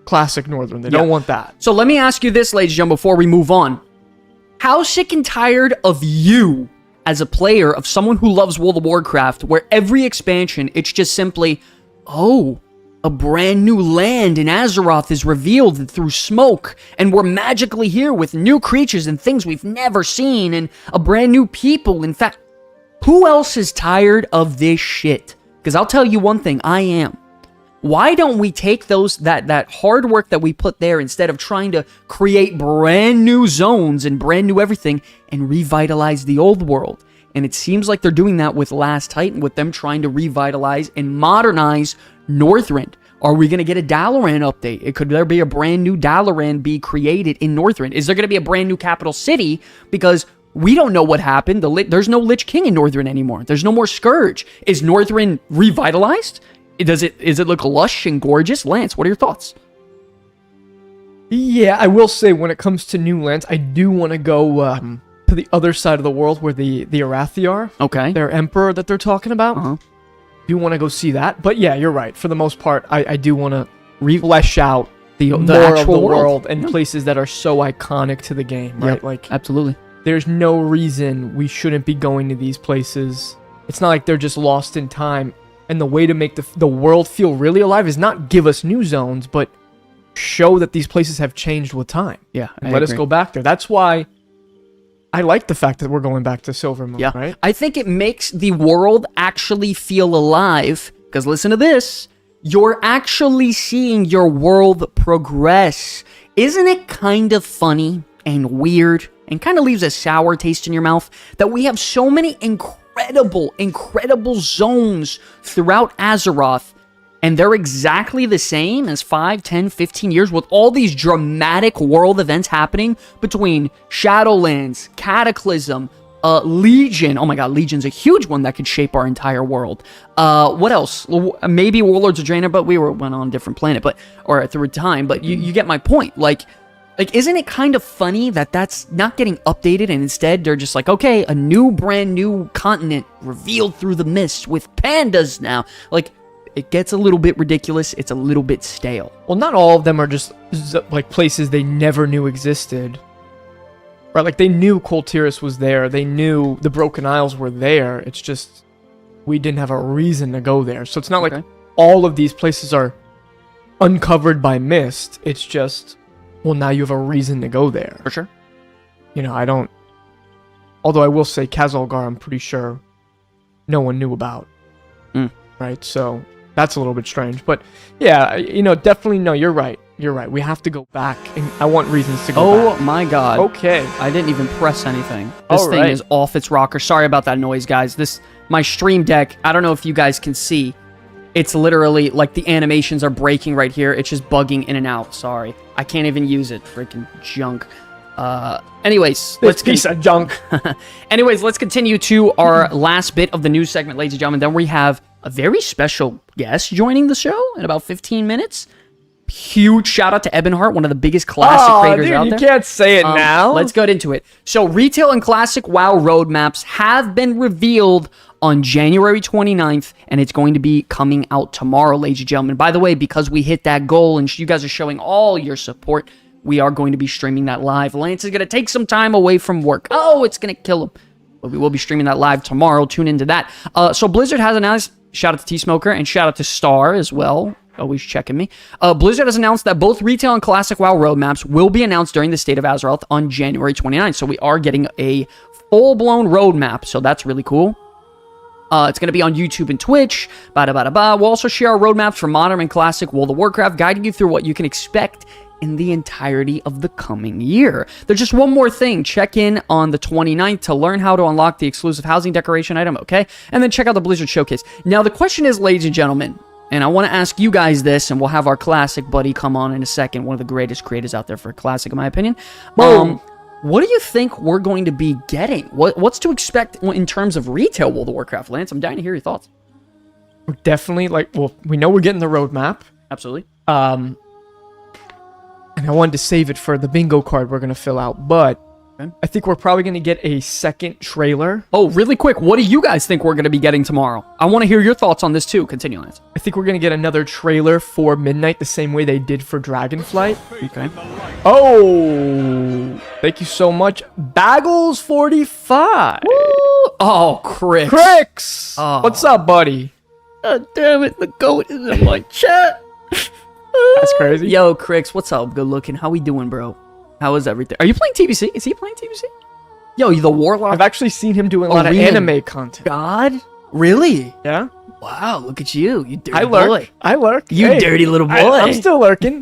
classic Northrend. They don't want that. So let me ask you this, ladies and gentlemen, before we move on. How sick and tired of you as a player, of someone who loves World of Warcraft, where every expansion, it's just simply, oh, a brand new land in Azeroth is revealed through smoke, and we're magically here with new creatures and things we've never seen, and a brand new people. In fact, who else is tired of this shit? Because I'll tell you one thing, I am. Why don't we take that hard work that we put there, instead of trying to create brand new zones and brand new everything, and revitalize the old world? And it seems like they're doing that with Last Titan, with them trying to revitalize and modernize Northrend. Are we going to get a Dalaran update? Could there be a brand new Dalaran be created in Northrend? Is there going to be a brand new capital city? Because we don't know what happened. There's no Lich King in Northrend anymore. There's no more Scourge. Is Northrend revitalized? Does it look lush and gorgeous? Lance, what are your thoughts? Yeah, I will say, when it comes to new lands, I do want to go to the other side of the world, where the Arathi are. Okay. Their emperor that they're talking about. Uh-huh. Do want to go see that. But yeah, you're right. For the most part, I do want to flesh out the actual of the world and yeah. places that are so iconic to the game, right? Yep, like, absolutely. There's no reason we shouldn't be going to these places. It's not like they're just lost in time. And the way to make the world feel really alive is not give us new zones, but show that these places have changed with time. Yeah, and let us go back there. That's why I like the fact that we're going back to Silvermoon, yeah. right? I think it makes the world actually feel alive, because listen to this. You're actually seeing your world progress. Isn't it kind of funny and weird, and kind of leaves a sour taste in your mouth, that we have so many incredible zones throughout Azeroth, and they're exactly the same as 5, 10, 15 years, with all these dramatic world events happening between Shadowlands, Cataclysm, Legion. Oh my god, Legion's a huge one that could shape our entire world. What else? Maybe Warlords of Draenor, but went on a different planet, or through time, but you get my point. Like, isn't it kind of funny that that's not getting updated, and instead they're just like, okay, a brand new continent revealed through the mist with pandas now. Like, it gets a little bit ridiculous. It's a little bit stale. Well, not all of them are just like places they never knew existed. Right? Like, they knew Kul Tiras was there. They knew the Broken Isles were there. It's just we didn't have a reason to go there. So it's not like all of these places are uncovered by mist. It's just, well, now you have a reason to go there. For sure. You know, I don't... Although I will say Khazalgar, I'm pretty sure no one knew about. Right? So That's a little bit strange. But yeah, definitely no, you're right. You're right. We have to go back, and I want reasons to go back. Oh my god. Okay. I didn't even press anything. This All thing right. is off its rocker. Sorry about that noise, guys. My stream deck, I don't know if you guys can see. It's literally like the animations are breaking right here. It's just bugging in and out. Sorry. I can't even use it. Freaking junk. Anyways, Piece of junk. Anyways, let's continue to our last bit of the news segment, ladies and gentlemen. Then we have a very special guest joining the show in about 15 minutes. Huge shout out to Ebonheart, one of the biggest classic creators out there. You can't say it now. Let's get into it. So, retail and classic WoW roadmaps have been revealed on January 29th, and it's going to be coming out tomorrow, ladies and gentlemen. By the way, because we hit that goal and you guys are showing all your support, we are going to be streaming that live. Lance is going to take some time away from work. Oh, it's going to kill him. But we will be streaming that live tomorrow. Tune into that. So Blizzard has announced, shout out to T-Smoker, and shout out to Star as well. Always checking me. Blizzard has announced that both retail and classic WoW roadmaps will be announced during the State of Azeroth on January 29th. So we are getting a full-blown roadmap. So that's really cool. It's going to be on YouTube and Twitch. We'll also share our roadmaps for modern and classic World of Warcraft, guiding you through what you can expect in the entirety of the coming year. There's just one more thing. Check in on the 29th to learn how to unlock the exclusive housing decoration item, okay? And then check out the Blizzard Showcase. Now, the question is, ladies and gentlemen, and I want to ask you guys this, and we'll have our classic buddy come on in a second, one of the greatest creators out there for classic, in my opinion. What do you think we're going to be getting? What's to expect in terms of retail World of Warcraft, Lance? I'm dying to hear your thoughts. Definitely, we know we're getting the roadmap. Absolutely. And I wanted to save it for the bingo card we're going to fill out, but I think we're probably going to get a second trailer. Oh, really quick, what do you guys think we're going to be getting tomorrow? I want to hear your thoughts on this too. Continue, Lance. I think we're going to get another trailer for Midnight the same way they did for Dragonflight. Okay. Oh, thank you so much. Baggles45. Oh, Crix. Crix! Oh. What's up, buddy? God damn it, the goat is in my chat. That's crazy. Yo, Crix, what's up? Good looking. How we doing, bro? How is everything? Are you playing TBC? Is he playing TBC? Yo, you the Warlock I've actually seen him doing a lot of anime content. God? Really? Yeah? Wow, look at you. You dirty boy. I lurk. You dirty little boy. I'm still lurking.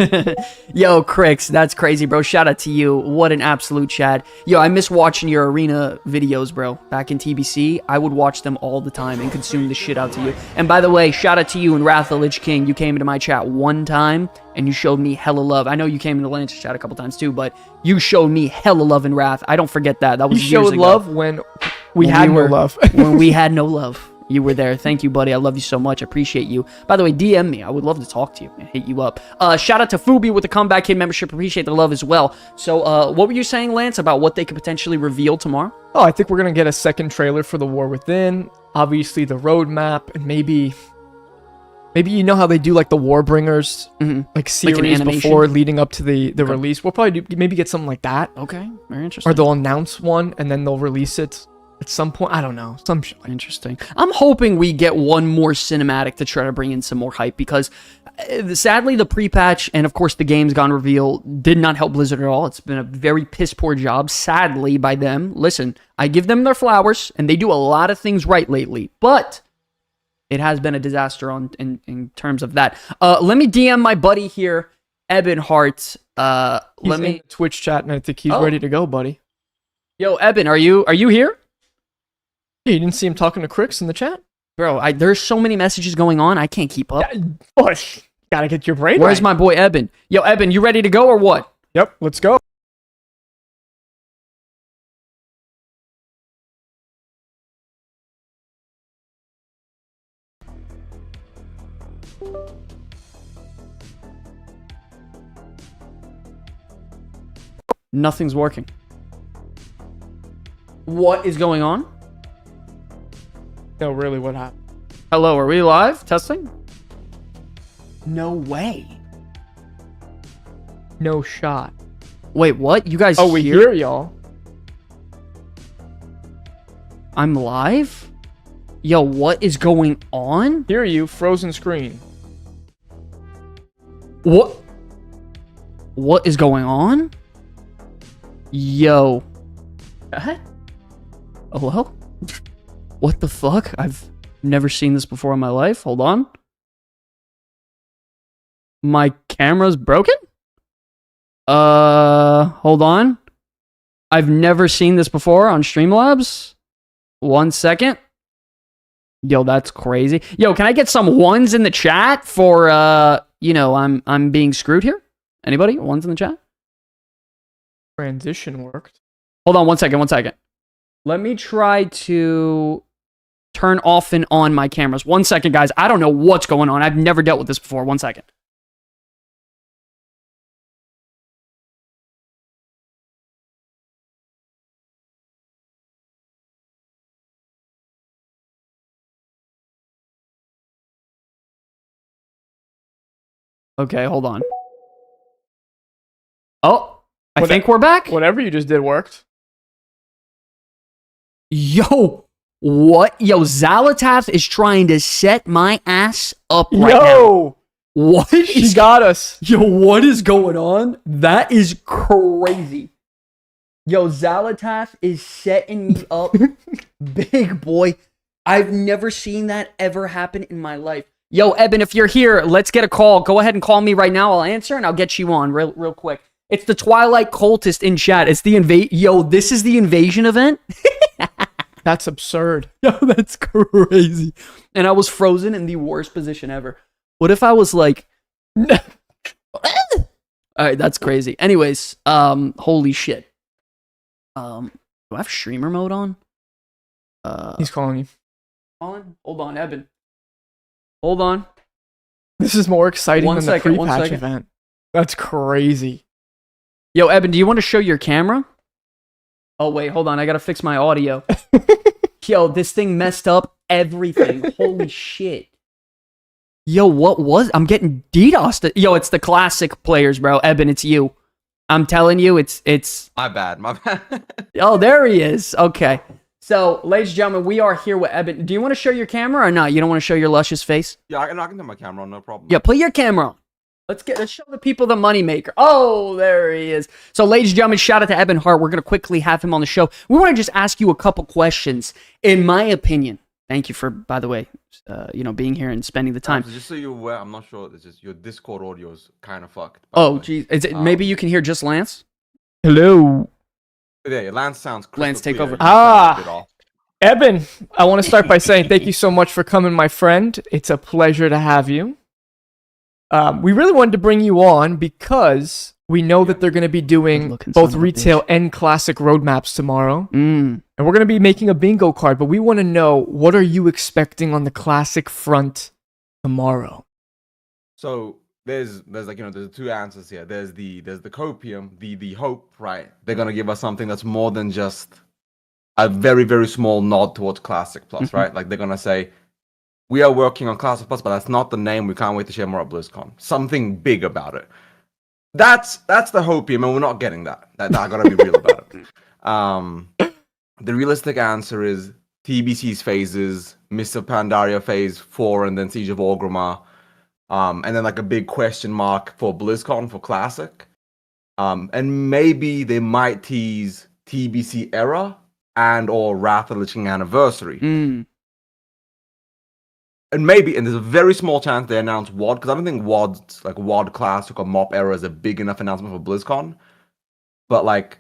Yo, Crix, that's crazy, bro. Shout out to you. What an absolute Chad. Yo, I miss watching your arena videos, bro. Back in TBC, I would watch them all the time and consume the shit out to you. And by the way, shout out to you and Wrath the Lich King. You came into my chat one time and you showed me hella love. I know you came into Lance's chat a couple times too, but you showed me hella love in Wrath. I don't forget that. That was you years showed ago. love when we had no love. When we had no love. You were there. Thank you, buddy. I love you so much. I appreciate you. By the way, DM me. I would love to talk to you and hit you up. Shout out to Fubi with the Comeback Kid membership. Appreciate the love as well. So, what were you saying, Lance, about what they could potentially reveal tomorrow? Oh, I think we're going to get a second trailer for The War Within. Obviously, the roadmap, and maybe you know how they do like the Warbringers, like series animation? before leading up to the release. We'll probably maybe get something like that. Okay, very interesting. Or they'll announce one and then they'll release it at some point. I don't know. Some shit. Interesting. I'm hoping we get one more cinematic to try to bring in some more hype because sadly the pre-patch and of course the game's gone reveal did not help Blizzard at all. It's been a very piss poor job, sadly, by them. Listen, I give them their flowers and they do a lot of things right lately, but it has been a disaster in terms of that. Let me DM my buddy here, Ebonheart. He's in the Twitch chat and I think he's ready to go, buddy. Yo, Eben, are you here? Yeah, you didn't see him talking to Crix in the chat? Bro, there's so many messages going on, I can't keep up. Boy, gotta get your brain Where's right. my boy Eben? Yo, Eben, you ready to go or what? Yep, let's go. Nothing's working. What is going on? No, really, what happened? Hello, are we live? Testing? No way. No shot. Wait, what? You guys we hear y'all. I'm live? Yo, what is going on? Hear you, frozen screen. What? What is going on? Yo. Hello? What the fuck? I've never seen this before in my life. Hold on. My camera's broken? Hold on. I've never seen this before on Streamlabs. 1 second. Yo, that's crazy. Yo, can I get some ones in the chat for, I'm being screwed here? Anybody? Ones in the chat? Transition worked. Hold on 1 second. Let me try to turn off and on my cameras. 1 second, guys. I don't know what's going on. I've never dealt with this before. 1 second. Okay, hold on. Oh, I think we're back. Whatever you just did worked. Yo, what? Yo, Zalatath is trying to set my ass up right now. What? She got us. Yo, what is going on? That is crazy. Yo, Zalatath is setting me up. Big boy. I've never seen that ever happen in my life. Yo, Eben, if you're here, let's get a call. Go ahead and call me right now. I'll answer and I'll get you on real quick. It's the Twilight Cultist in chat. It's the Yo, this is the invasion event? That's absurd. Yo, that's crazy. And I was frozen in the worst position ever. What if I was like... Alright, that's crazy. Anyways, holy shit. Do I have streamer mode on? He's calling you. Colin? Hold on, Eben. Hold on. This is more exciting than the free 1 patch second. event. That's crazy. Yo, Eben, do you want to show your camera? Oh, wait, hold on. I gotta fix my audio. Yo, this thing messed up everything. Holy shit. Yo, what was... I'm getting DDoSed. Yo, it's the classic players, bro. Eben, it's you. I'm telling you, it's... My bad. Oh, there he is. Okay. So, ladies and gentlemen, we are here with Eben. Do you want to show your camera or not? You don't want to show your luscious face? Yeah, I can turn my camera on, no problem. Yeah, put your camera on. Let's show the people the moneymaker. Oh, there he is. So, ladies and gentlemen, shout out to Eben Hart. We're going to quickly have him on the show. We want to just ask you a couple questions. In my opinion, thank you for, by the way, being here and spending the time. So just so you're aware, I'm not sure. It's just your Discord audio is kind of fucked. Oh, geez. Is it, maybe you can hear just Lance? Hello. Yeah, Lance sounds crystal Lance, take clear. over. You sound a bit off. Eben, I want to start by saying thank you so much for coming, my friend. It's a pleasure to have you. We really wanted to bring you on because we know that they're going to be doing both retail and classic roadmaps tomorrow. And we're going to be making a bingo card, but we want to know, what are you expecting on the classic front tomorrow? So there's two answers here. There's the copium, the hope, right? They're gonna give us something that's more than just a very, very small nod towards Classic Plus, right? Like they're gonna say, we are working on Classic Plus, but that's not the name. We can't wait to share more at BlizzCon. Something big about it. That's the hopium, and we're not getting that. I gotta be real about it. The realistic answer is TBC's phases, Mr. Pandaria Phase 4, and then Siege of Orgrimmar. And then like a big question mark for BlizzCon for Classic. And maybe they might tease TBC Era and or Wrath of the Lich King Anniversary. And there's a very small chance they announce WoD, because I don't think WoD's like WoD Classic or MoP Era is a big enough announcement for BlizzCon. But like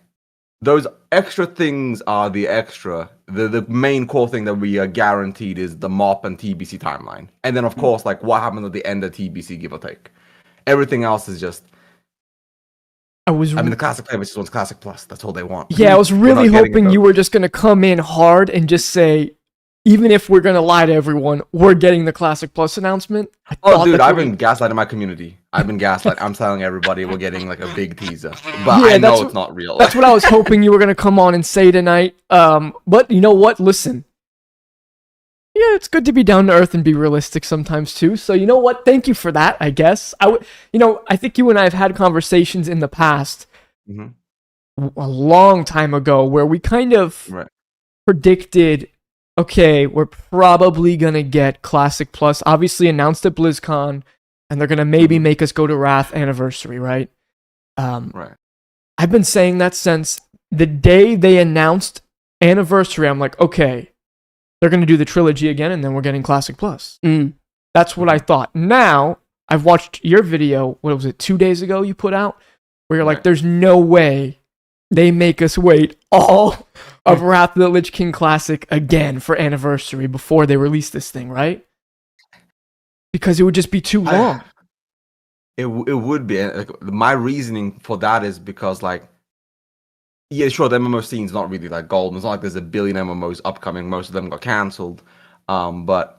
those extra things are the extra. The main core thing that we are guaranteed is the MoP and TBC timeline. And then, of course, like what happens at the end of TBC, give or take. Everything else is just... the Classic player just wants Classic Plus. That's all they want. Yeah, I was really hoping you were just going to come in hard and just say, even if we're going to lie to everyone, we're getting the Classic Plus announcement. Oh, dude, I've been gaslighting my community. I'm telling everybody we're getting like a big teaser. But yeah, I know it's not real. That's what I was hoping you were going to come on and say tonight. But you know what? Listen. Yeah, it's good to be down to earth and be realistic sometimes too. So you know what? Thank you for that, I guess. I think you and I have had conversations in the past, a long time ago, where we kind of predicted, okay, we're probably going to get Classic Plus, obviously announced at BlizzCon, and they're going to maybe make us go to Wrath Anniversary, right? Right. I've been saying that since the day they announced Anniversary. I'm like, okay, they're going to do the trilogy again, and then we're getting Classic Plus. That's what I thought. Now, I've watched your video, what was it, 2 days ago you put out? Where you're like, Right. there's no way they make us wait all of Wrath of the Lich King Classic again for anniversary before they release this thing, right? Because it would just be too long. It would be. And, like, my reasoning for that is because, like, yeah, sure, the MMO scene's not really like golden. It's not like there's a billion MMOs upcoming. Most of them got cancelled. But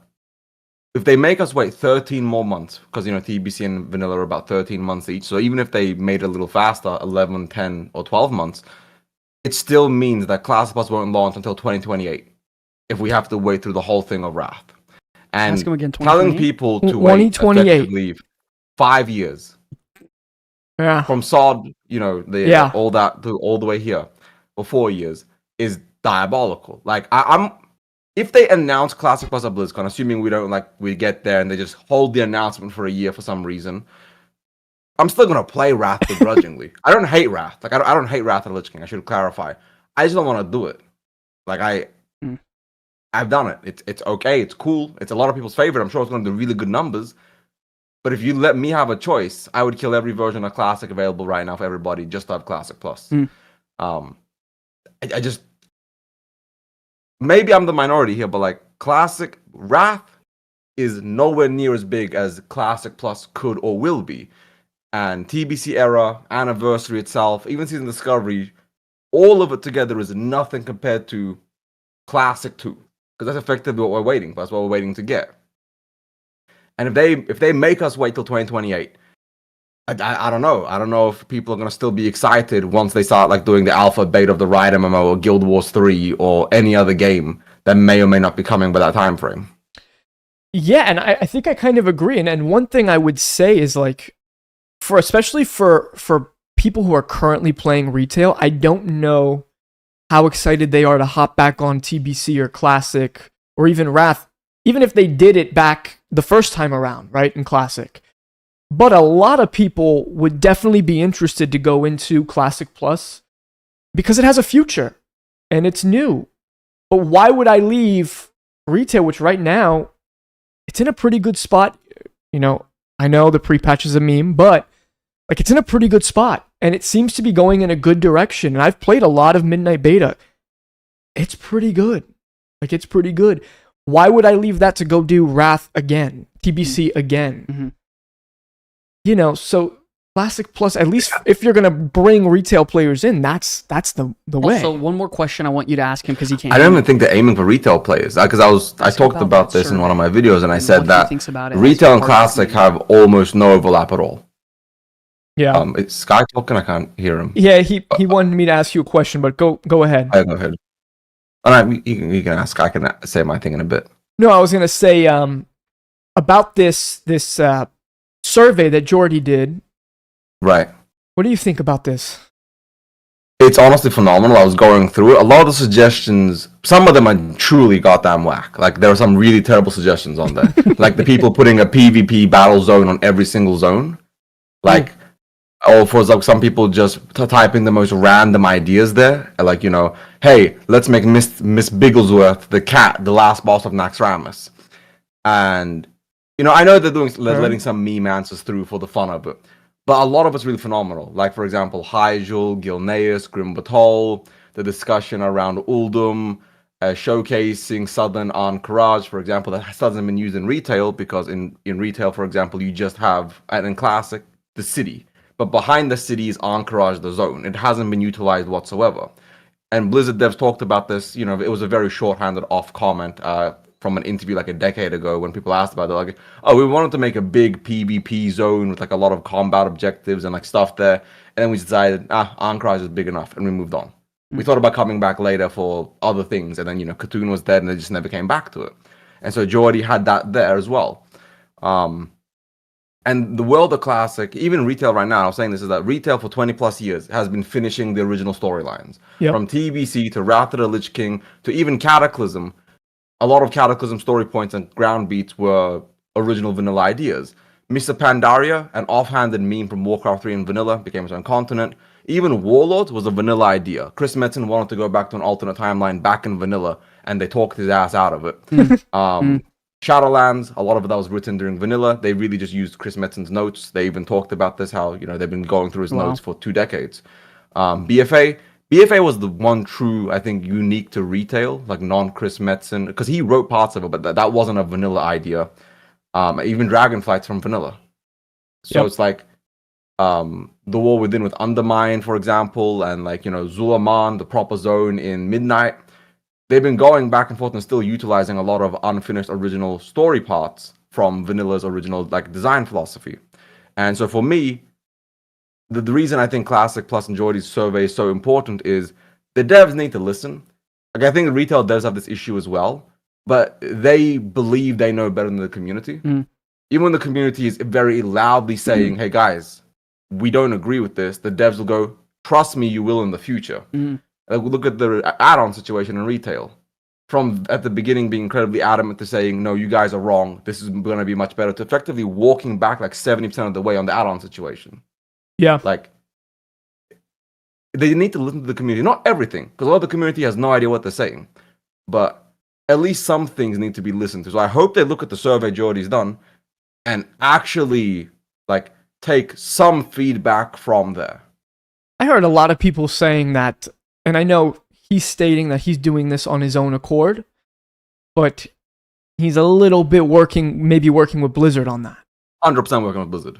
if they make us wait 13 more months, because, you know, TBC and Vanilla are about 13 months each. So even if they made it a little faster, 11, 10, or 12 months, it still means that Classic Plus won't launch until 2028 if we have to wait through the whole thing of Wrath. And Ask him again, telling 2028? people to wait 2028. effectively 5 years Yeah. from Sod, you know, Yeah. all that to all the way here, or 4 years, is diabolical. Like, I'm if they announce Classic Plus at BlizzCon, assuming we get there and they just hold the announcement for a year for some reason, I'm still gonna play Wrath begrudgingly. I don't hate Wrath. Like, I don't hate Wrath of the Lich King. I should clarify. I just don't want to do it. Like, I've done it. It's okay. It's cool. It's a lot of people's favorite. I'm sure it's gonna do really good numbers. But if you let me have a choice, I would kill every version of Classic available right now for everybody just to have Classic Plus. I just, maybe I'm the minority here, but like, Classic Wrath is nowhere near as big as Classic Plus could or will be. And TBC era, Anniversary itself, even Season Discovery, all of it together is nothing compared to Classic 2. Because that's effectively what we're waiting for. That's what we're waiting to get. And if they make us wait till 2028, I don't know. I don't know if people are gonna still be excited once they start like doing the alpha beta of the Riot MMO or Guild Wars 3 or any other game that may or may not be coming by that time frame. Yeah, and I think I kind of agree. And one thing I would say is, like, especially for people who are currently playing retail, I don't know how excited they are to hop back on TBC or Classic or even Wrath, even if they did it back the first time around, right, in Classic. But a lot of people would definitely be interested to go into Classic Plus because it has a future and it's new. But why would I leave retail, which right now, it's in a pretty good spot? You know, I know the pre-patch is a meme, but like, it's in a pretty good spot and it seems to be going in a good direction. And I've played a lot of Midnight Beta. It's pretty good. Like, it's pretty good. Why would I leave that to go do Wrath again, TBC again? Mm-hmm. You know, so Classic Plus, at least if you're gonna bring retail players in, that's the way. Also, one more question I want you to ask him because he can't. I don't even think they're aiming for retail players because I talked about this in one of my videos and I said that retail and Classic have almost no overlap at all. Yeah. It's Sky talking. I can't hear him. Yeah, he wanted me to ask you a question, but go ahead. Go ahead. All right, you can ask. I can say my thing in a bit. No, I was gonna say about this survey that Jordy did. Right. What do you think about this? It's honestly phenomenal. I was going through it. A lot of the suggestions, some of them are truly goddamn whack. Like, there are some really terrible suggestions on there. Like the people putting a PvP battle zone on every single zone. Like, or for example, some people just typing the most random ideas there. Like, you know, hey, let's make Miss Bigglesworth the cat, the last boss of Naxxramas. And, you know, I know they're letting some meme answers through for the fun of it. But a lot of it's really phenomenal. Like, for example, Hyjul, Gilneas, Grim Batol, the discussion around Uldum, showcasing Southern Ahn'Qiraj, for example, that hasn't been used in retail because in retail, for example, you just have, and in Classic, the city. But behind the city is Ahn'Qiraj, the zone. It hasn't been utilized whatsoever. And Blizzard devs talked about this. You know, it was a very shorthanded off comment from an interview like a decade ago when people asked about it. Like, oh, we wanted to make a big PvP zone with like a lot of combat objectives and like stuff there. And then we decided, Ahn'Qiraj is big enough, and we moved on. We thought about coming back later for other things, and then, you know, Khatoon was dead and they just never came back to it. And so Jordy had that there as well. And the world of Classic, even retail right now, I was saying this, is that retail for 20 plus years has been finishing the original storylines. Yep. From TBC to Wrath of the Lich King to even Cataclysm. A lot of Cataclysm story points and ground beats were original vanilla ideas. Mr. Pandaria, an offhanded meme from Warcraft 3 and vanilla, became its own continent. Even Warlords was a vanilla idea. Chris Metzen wanted to go back to an alternate timeline back in vanilla, and they talked his ass out of it. Shadowlands, a lot of that was written during vanilla. They really just used Chris Metzen's notes. They even talked about this, how they've been going through his notes for 2 decades. BFA was the one true, I think, unique to retail, like non-Chris Metzen, because he wrote parts of it, but that wasn't a vanilla idea. Even Dragonflight's from vanilla. So it's like the War Within with Undermine, for example, and like, Zulaman, the proper zone in Midnight. They've been going back and forth and still utilizing a lot of unfinished original story parts from vanilla's original like design philosophy. And so for me, the reason I think Classic Plus and Geordie's survey is so important is the devs need to listen. Like, I think the retail devs have this issue as well, but they believe they know better than the community. Even when the community is very loudly saying, hey guys, we don't agree with this, the devs will go, trust me, you will in the future. Like, look at the add-on situation in retail. From at the beginning being incredibly adamant to saying, no, you guys are wrong, this is going to be much better, to effectively walking back like 70% of the way on the add-on situation. Yeah. Like, they need to listen to the community. Not everything, because a lot of the community has no idea what they're saying. But at least some things need to be listened to. So I hope they look at the survey Geordie's done and actually like take some feedback from there. I heard a lot of people saying that, and I know he's stating that he's doing this on his own accord, but he's a little bit maybe working with Blizzard on that. 100% working with Blizzard.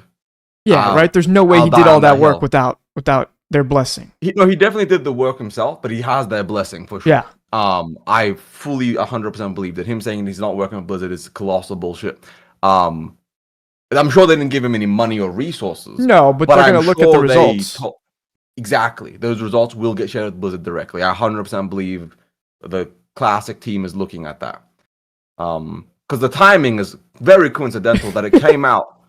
Yeah, right? There's no way he did all that work without their blessing. He definitely did the work himself, but he has their blessing for sure. Yeah. I fully 100% believe that him saying he's not working with Blizzard is colossal bullshit. I'm sure they didn't give him any money or resources. No, but they're going to look at the results. Exactly. Those results will get shared with Blizzard directly. I 100% believe the Classic team is looking at that. Because the timing is very coincidental that it came out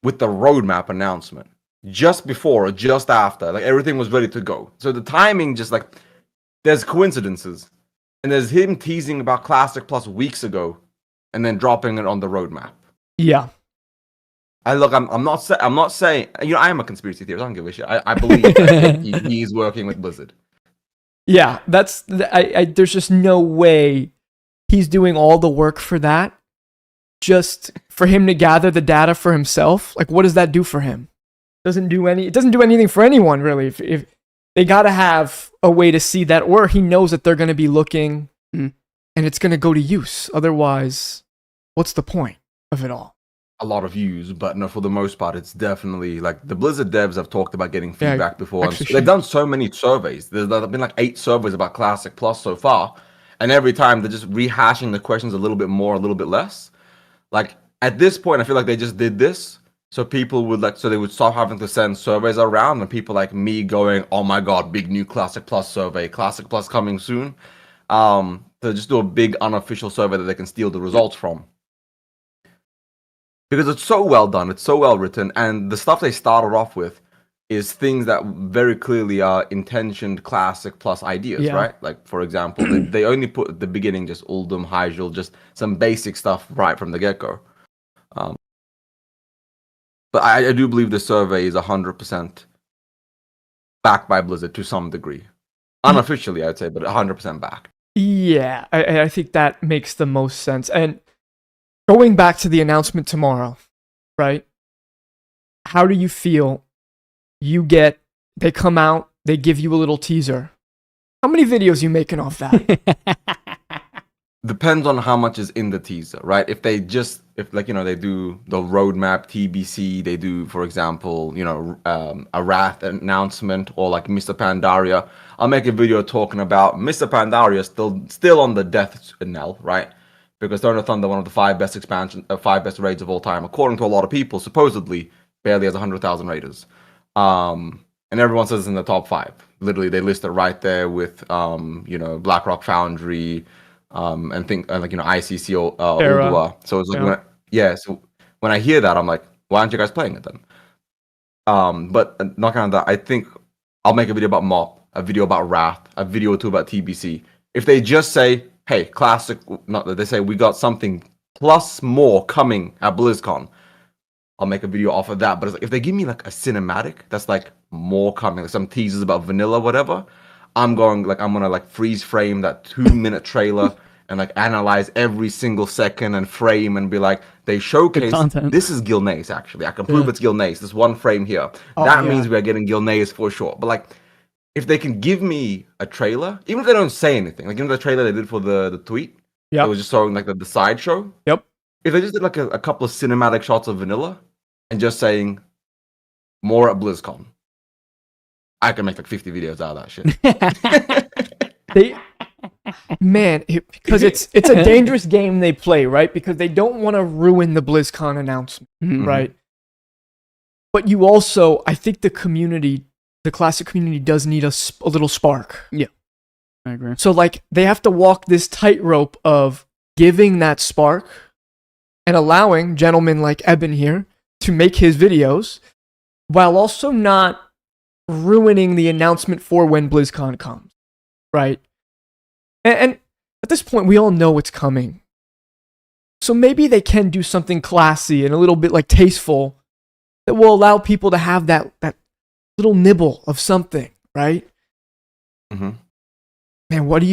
with the roadmap announcement just before or just after. Like, everything was ready to go. So the timing just like, there's coincidences. And there's him teasing about Classic Plus weeks ago and then dropping it on the roadmap. Yeah. I'm not saying, I am a conspiracy theorist. I don't give a shit. I believe that he's working with Blizzard. Yeah, there's just no way he's doing all the work for that. Just for him to gather the data for himself. Like, what does that do for him? It doesn't do anything for anyone, really. If they got to have a way to see that, or he knows that they're going to be looking and it's going to go to use. Otherwise, what's the point of it all? A lot of views, but no, for the most part, it's definitely like the Blizzard devs have talked about getting feedback before. They've done so many surveys. There's been like 8 surveys about Classic Plus so far, and every time they're just rehashing the questions a little bit more, a little bit less. Like, at this point, I feel like they just did this so people would they would stop having to send surveys around, and people like me going, oh my god, big new Classic Plus survey, Classic Plus coming soon. To just do a big unofficial survey that they can steal the results from. Because it's so well done, it's so well written, and the stuff they started off with is things that very clearly are intentioned Classic Plus ideas, right? Like, for example, they only put at the beginning just Uldum, Hyjal, just some basic stuff right from the get-go. But I do believe the survey is 100% backed by Blizzard to some degree. Unofficially, I'd say, but 100% backed. Yeah, I think that makes the most sense. And going back to the announcement tomorrow, right? How do you feel? They come out, they give you a little teaser. How many videos you making off that? Depends on how much is in the teaser, right? If they do the roadmap TBC, they do, for example, a Wrath announcement, or like Mr. Pandaria. I'll make a video talking about Mr. Pandaria still on the death knell, right? Because Throne of Thunder, one of the 5 best raids of all time, according to a lot of people, supposedly barely has 100,000 raiders. And everyone says it's in the top 5. Literally, they list it right there with BlackRock Foundry, and ICC or Uldua. So it's like, so when I hear that, I'm like, why aren't you guys playing it then? But not kind of that. I think I'll make a video about MOP, a video about Wrath, a video or 2 about TBC. If they just say, hey, Classic, not that they say we got something plus more coming at BlizzCon, I'll make a video off of that. But it's like, if they give me like a cinematic that's like more coming, like some teasers about vanilla, whatever, I'm gonna freeze frame that 2-minute trailer and like analyze every single second and frame and be like, they showcase content. this is Gilnace actually. I can prove it's Gilnace. This one frame here. That means we are getting Gilnace for sure. But like, if they can give me a trailer, even if they don't say anything, like the trailer they did for the tweet, it was just showing like the sideshow. Yep. If they just did like a couple of cinematic shots of vanilla and just saying more at BlizzCon, I can make like 50 videos out of that shit. Because it's a dangerous game they play, right? Because they don't want to ruin the BlizzCon announcement, right? But you also, I think the community, the classic community, does need a little spark. Yeah, I agree. So like they have to walk this tightrope of giving that spark and allowing gentlemen like Eben here to make his videos, while also not ruining the announcement for when BlizzCon comes, right? And at this point, we all know what's coming. So maybe they can do something classy and a little bit like tasteful that will allow people to have that little nibble of something, right? Mm-hmm. Man, how do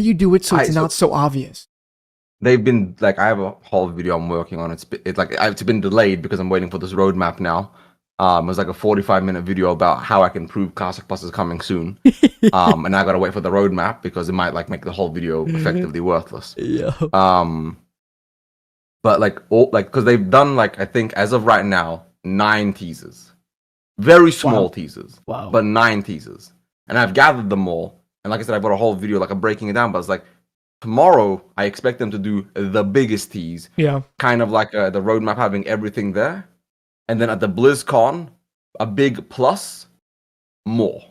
you do it so it's not so obvious? They've been like, I have a whole video I'm working on. It's been delayed because I'm waiting for this roadmap now. It was like a 45-minute video about how I can prove Classic Plus is coming soon. And I gotta wait for the roadmap because it might like make the whole video effectively worthless. Yeah. But like because they've done like, I think as of right now, 9 teasers. Very small teasers. Wow. But 9 teasers. And I've gathered them all. And like I said, I've got a whole video like I'm breaking it down, but it's like tomorrow I expect them to do the biggest tease. Yeah. Kind of like the roadmap having everything there. And then at the BlizzCon, a big plus, more.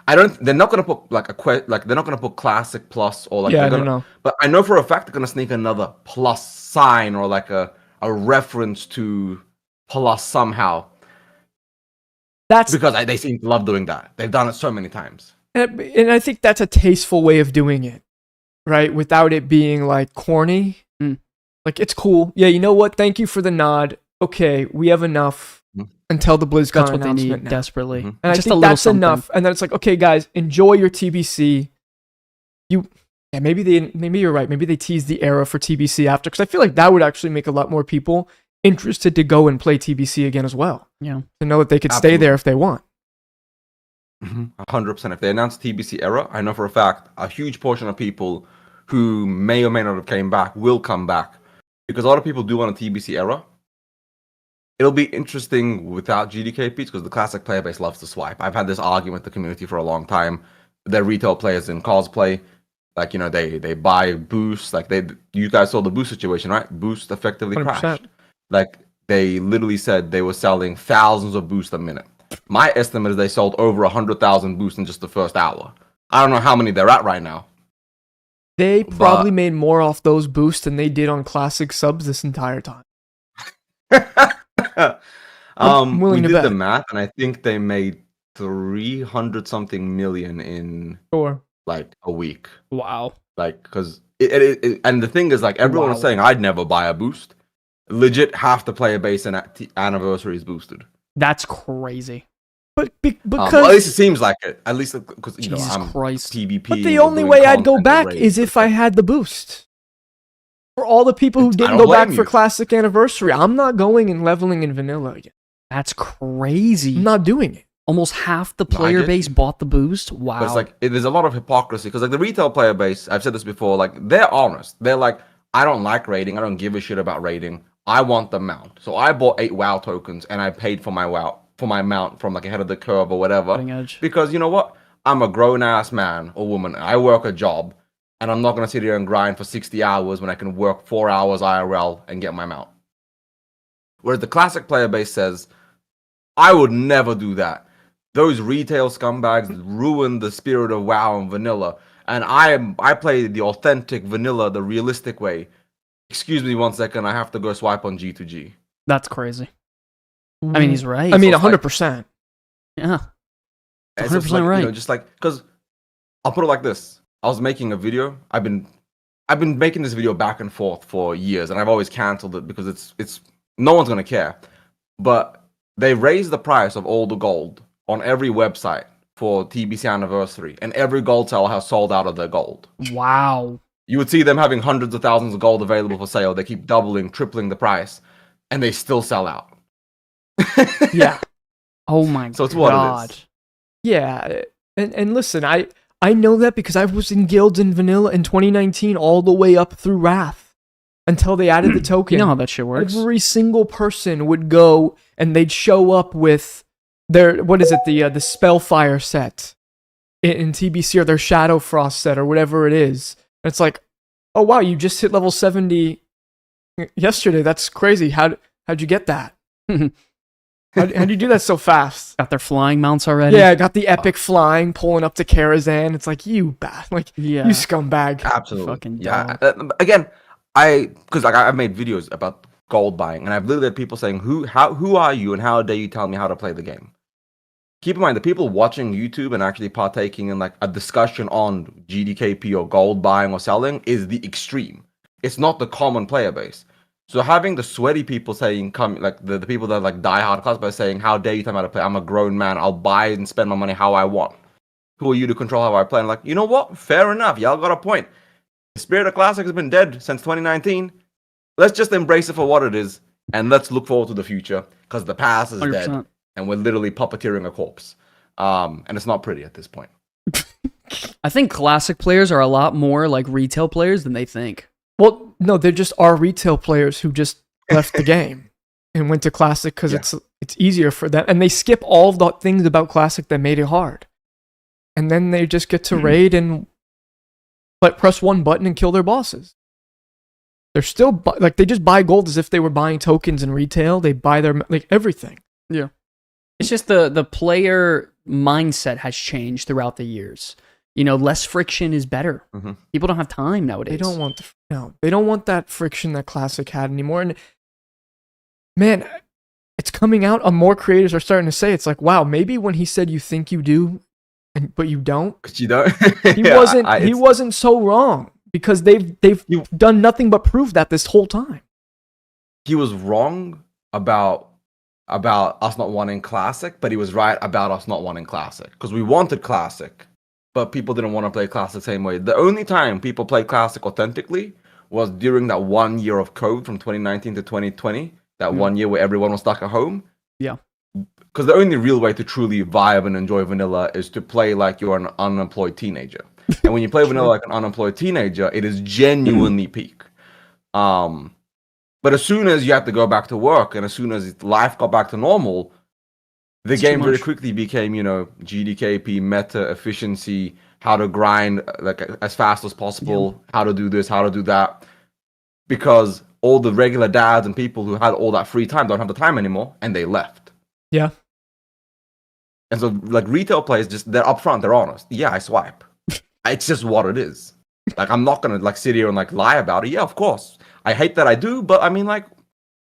They're not gonna put like they're not gonna put Classic Plus or like I don't know. But I know for a fact they're gonna sneak another plus sign or like a reference to plus somehow. That's because they seem to love doing that. They've done it so many times. And I think that's a tasteful way of doing it, right? Without it being like corny. Like it's cool. Yeah, you know what? Thank you for the nod. Okay, we have enough until the BlizzCon That's what they announcement need now. desperately. And Just I think a that's something. enough. And then it's like, okay, guys, enjoy your TBC. Maybe you're right. Maybe they tease the era for TBC after, because I feel like that would actually make a lot more people interested to go and play TBC again as well. Yeah, to know that they could stay there if they want. 100%. If they announce TBC era, I know for a fact a huge portion of people who may or may not have came back will come back, because a lot of people do want a TBC era. It'll be interesting without GDKPs because the classic player base loves to swipe. I've had this argument with the community for a long time. They're retail players in cosplay. Like, you know, they buy boosts. Like you guys saw the boost situation, right? Boost effectively 100%. crashed. Like they literally said they were selling thousands of boosts a minute. My estimate is they sold over 100,000 boosts in just the first hour. I don't know how many they're at right now. They probably made more off those boosts than they did on classic subs this entire time. I'm willing we to did the bet. math, and I think they made 300 something million in like a week. Wow. Like, because and the thing is, like, everyone was saying I'd never buy a boost. Legit, half the player base and anniversary is boosted. That's crazy. But because at least it seems like it. At least because Jesus I'm Christ. PvP. But the only way I'd go back is if I had the boost. For all the people who didn't go back for Classic Anniversary, I'm not going and leveling in vanilla again. That's crazy. I'm not doing it. Almost half the player base bought the boost. Wow. But it's like there's a lot of hypocrisy because like the retail player base, I've said this before, like they're honest. They're like, I don't like raiding. I don't give a shit about raiding. I want the mount. So I bought 8 WoW tokens and I paid for my mount from like ahead of the curve or whatever. Because you know what? I'm a grown ass man or woman. I work a job and I'm not gonna sit here and grind for 60 hours when I can work 4 hours IRL and get my mount. Whereas the classic player base says, I would never do that. Those retail scumbags ruin the spirit of WoW and vanilla. And I play the authentic vanilla, the realistic way. Excuse me 1 second, I have to go swipe on G2G. That's crazy. I mean, he's right. I mean, 100%. Yeah. 100% like, right. You know, just like, because I'll put it like this. I was making a video. I've been making this video back and forth for years, and I've always canceled it because it's no one's gonna care. But they raised the price of all the gold on every website for TBC anniversary, and every gold seller has sold out of their gold. Wow. You would see them having hundreds of thousands of gold available for sale. They keep doubling, tripling the price, and they still sell out. Yeah. Oh my So it's god. what it is. Yeah. And listen, I know that because I was in guilds in vanilla in 2019 all the way up through Wrath until they added the token. You know how that shit works. Every single person would go and they'd show up with their, what is it, the Spellfire set in TBC, or their Shadow Frost set, or whatever it is. And it's like, oh wow, you just hit level 70 yesterday. That's crazy. How'd you get that? How'd you do that so fast? Got their flying mounts already? Yeah, I got the epic flying, pulling up to Karazhan. It's like, you bad, like, Yeah. you scumbag. Absolutely. Fucking Yeah. Again, because I've made videos about gold buying, and I've literally had people saying, "Who are you, and how dare you tell me how to play the game?" Keep in mind, the people watching YouTube and actually partaking in like a discussion on GDKP or gold buying or selling is the extreme. It's not the common player base. So having the sweaty people saying, like the people that like die hard class by saying, "How dare you tell me how to play? I'm a grown man. I'll buy and spend my money how I want. Who are you to control how I play?" And like, you know what? Fair enough. Y'all got a point. The spirit of Classic has been dead since 2019. Let's just embrace it for what it is, and let's look forward to the future, because the past is 100%. dead, and we're literally puppeteering a corpse. And it's not pretty at this point. I think classic players are a lot more like retail players than they think. Well, no, they're just our retail players who just left the game and went to Classic because it's easier for them. And they skip all the things about Classic that made it hard. And then they just get to raid and press one button and kill their bosses. They're still, like, they just buy gold as if they were buying tokens in retail. They buy their, like, everything. Yeah. It's just the player mindset has changed throughout the years. You know, less friction is better. Mm-hmm. People don't have time nowadays. They don't want they don't want that friction that Classic had anymore. And man, it's coming out. More creators are starting to say, it's like, wow, maybe when he said you think you do, but you don't. But you don't. He wasn't so wrong, because they've done nothing but prove that this whole time. He was wrong about us not wanting Classic, but he was right about us not wanting Classic, because we wanted Classic, but people didn't want to play Classic the same way. The only time people played Classic authentically was during that 1 year of code from 2019 to 2020, that 1 year where everyone was stuck at home. Yeah. Because the only real way to truly vibe and enjoy vanilla is to play like you're an unemployed teenager. And when you play vanilla like an unemployed teenager, it is genuinely peak. But as soon as you have to go back to work, and as soon as life got back to normal, the game very quickly became, GDKP, meta, efficiency, how to grind like as fast as possible, how to do this, how to do that. Because all the regular dads and people who had all that free time don't have the time anymore, and they left. Yeah. And so, like, retail players, they're upfront, they're honest. Yeah, I swipe. It's just what it is. Like, I'm not gonna like sit here and like lie about it. Yeah, of course. I hate that I do, but I mean, like,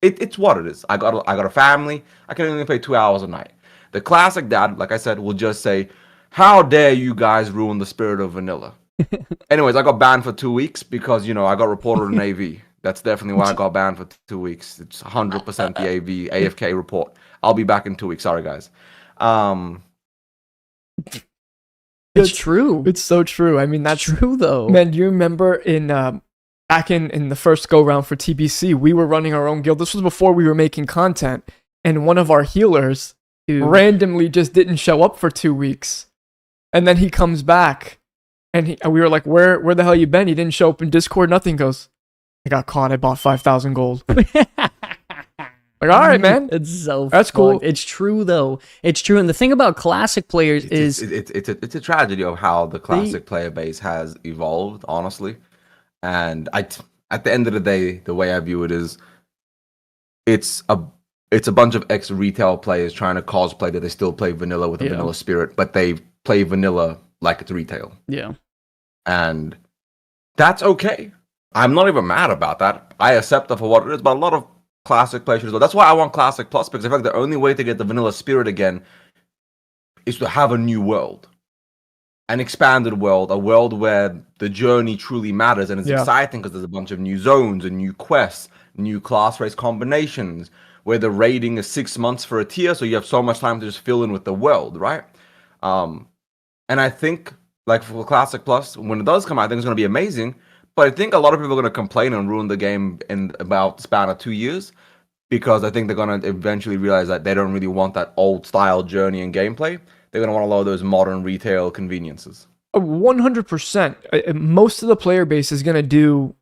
it's what it is. I got a family. I can only play 2 hours a night. The classic dad, like I said, will just say, "How dare you guys ruin the spirit of vanilla?" Anyways, I got banned for 2 weeks because I got reported in AV. That's definitely why I got banned for 2 weeks. It's 100% the AFK report. I'll be back in 2 weeks. Sorry, guys. It's true. It's so true. I mean, that's true, though. Man, do you remember back in the first go round for TBC, we were running our own guild. This was before we were making content, and one of our healers randomly just didn't show up for 2 weeks, and then he comes back, and we were like, "Where the hell you been? He didn't show up in Discord. Nothing." Goes, "I got caught. I bought 5,000 gold." Like, all right, man. It's so that's cool. It's true, though. It's true. And the thing about classic players is it's a tragedy of how the classic player base has evolved, honestly. And at the end of the day, the way I view it is, it's a bunch of ex-retail players trying to cosplay that they still play vanilla with a vanilla spirit, but they play vanilla like it's retail. Yeah. And that's okay. I'm not even mad about that. I accept it for what it is, but a lot of classic players should as well. That's why I want Classic Plus, because I feel like the only way to get the vanilla spirit again is to have a new world. An expanded world, a world where the journey truly matters, and it's exciting because there's a bunch of new zones and new quests, new class race combinations, where the raiding is 6 months for a tier, so you have so much time to just fill in with the world, right? And I think, like for Classic Plus, when it does come out, I think it's going to be amazing. But I think a lot of people are going to complain and ruin the game in about the span of 2 years because I think they're going to eventually realize that they don't really want that old style journey and gameplay. They're going to want a lot of those modern retail conveniences. 100%. Most of the player base is going to do.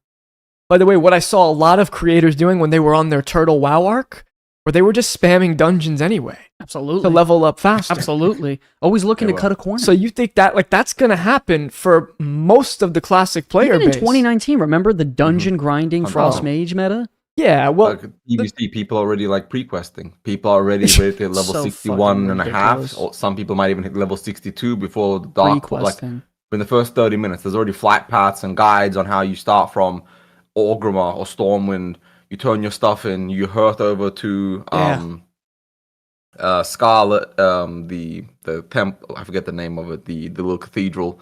By the way, what I saw a lot of creators doing when they were on their Turtle WoW arc, where they were just spamming dungeons anyway. Absolutely. To level up faster. Absolutely. Always looking to cut a corner. So you think that that's going to happen for most of the classic player Even base? in 2019, remember the dungeon grinding Frost Mage meta? Yeah, well, like PvC, people already like pre-questing. People are already ready to level So 61 and a half. ridiculous. Or some people might even hit level 62 before the dark. Like Pre-questing. in the first 30 minutes, there's already flight paths and guides on how you start from Orgrimmar or Stormwind. You turn your stuff in. You hearth over to Scarlet, the temple. I forget the name of it. The little cathedral,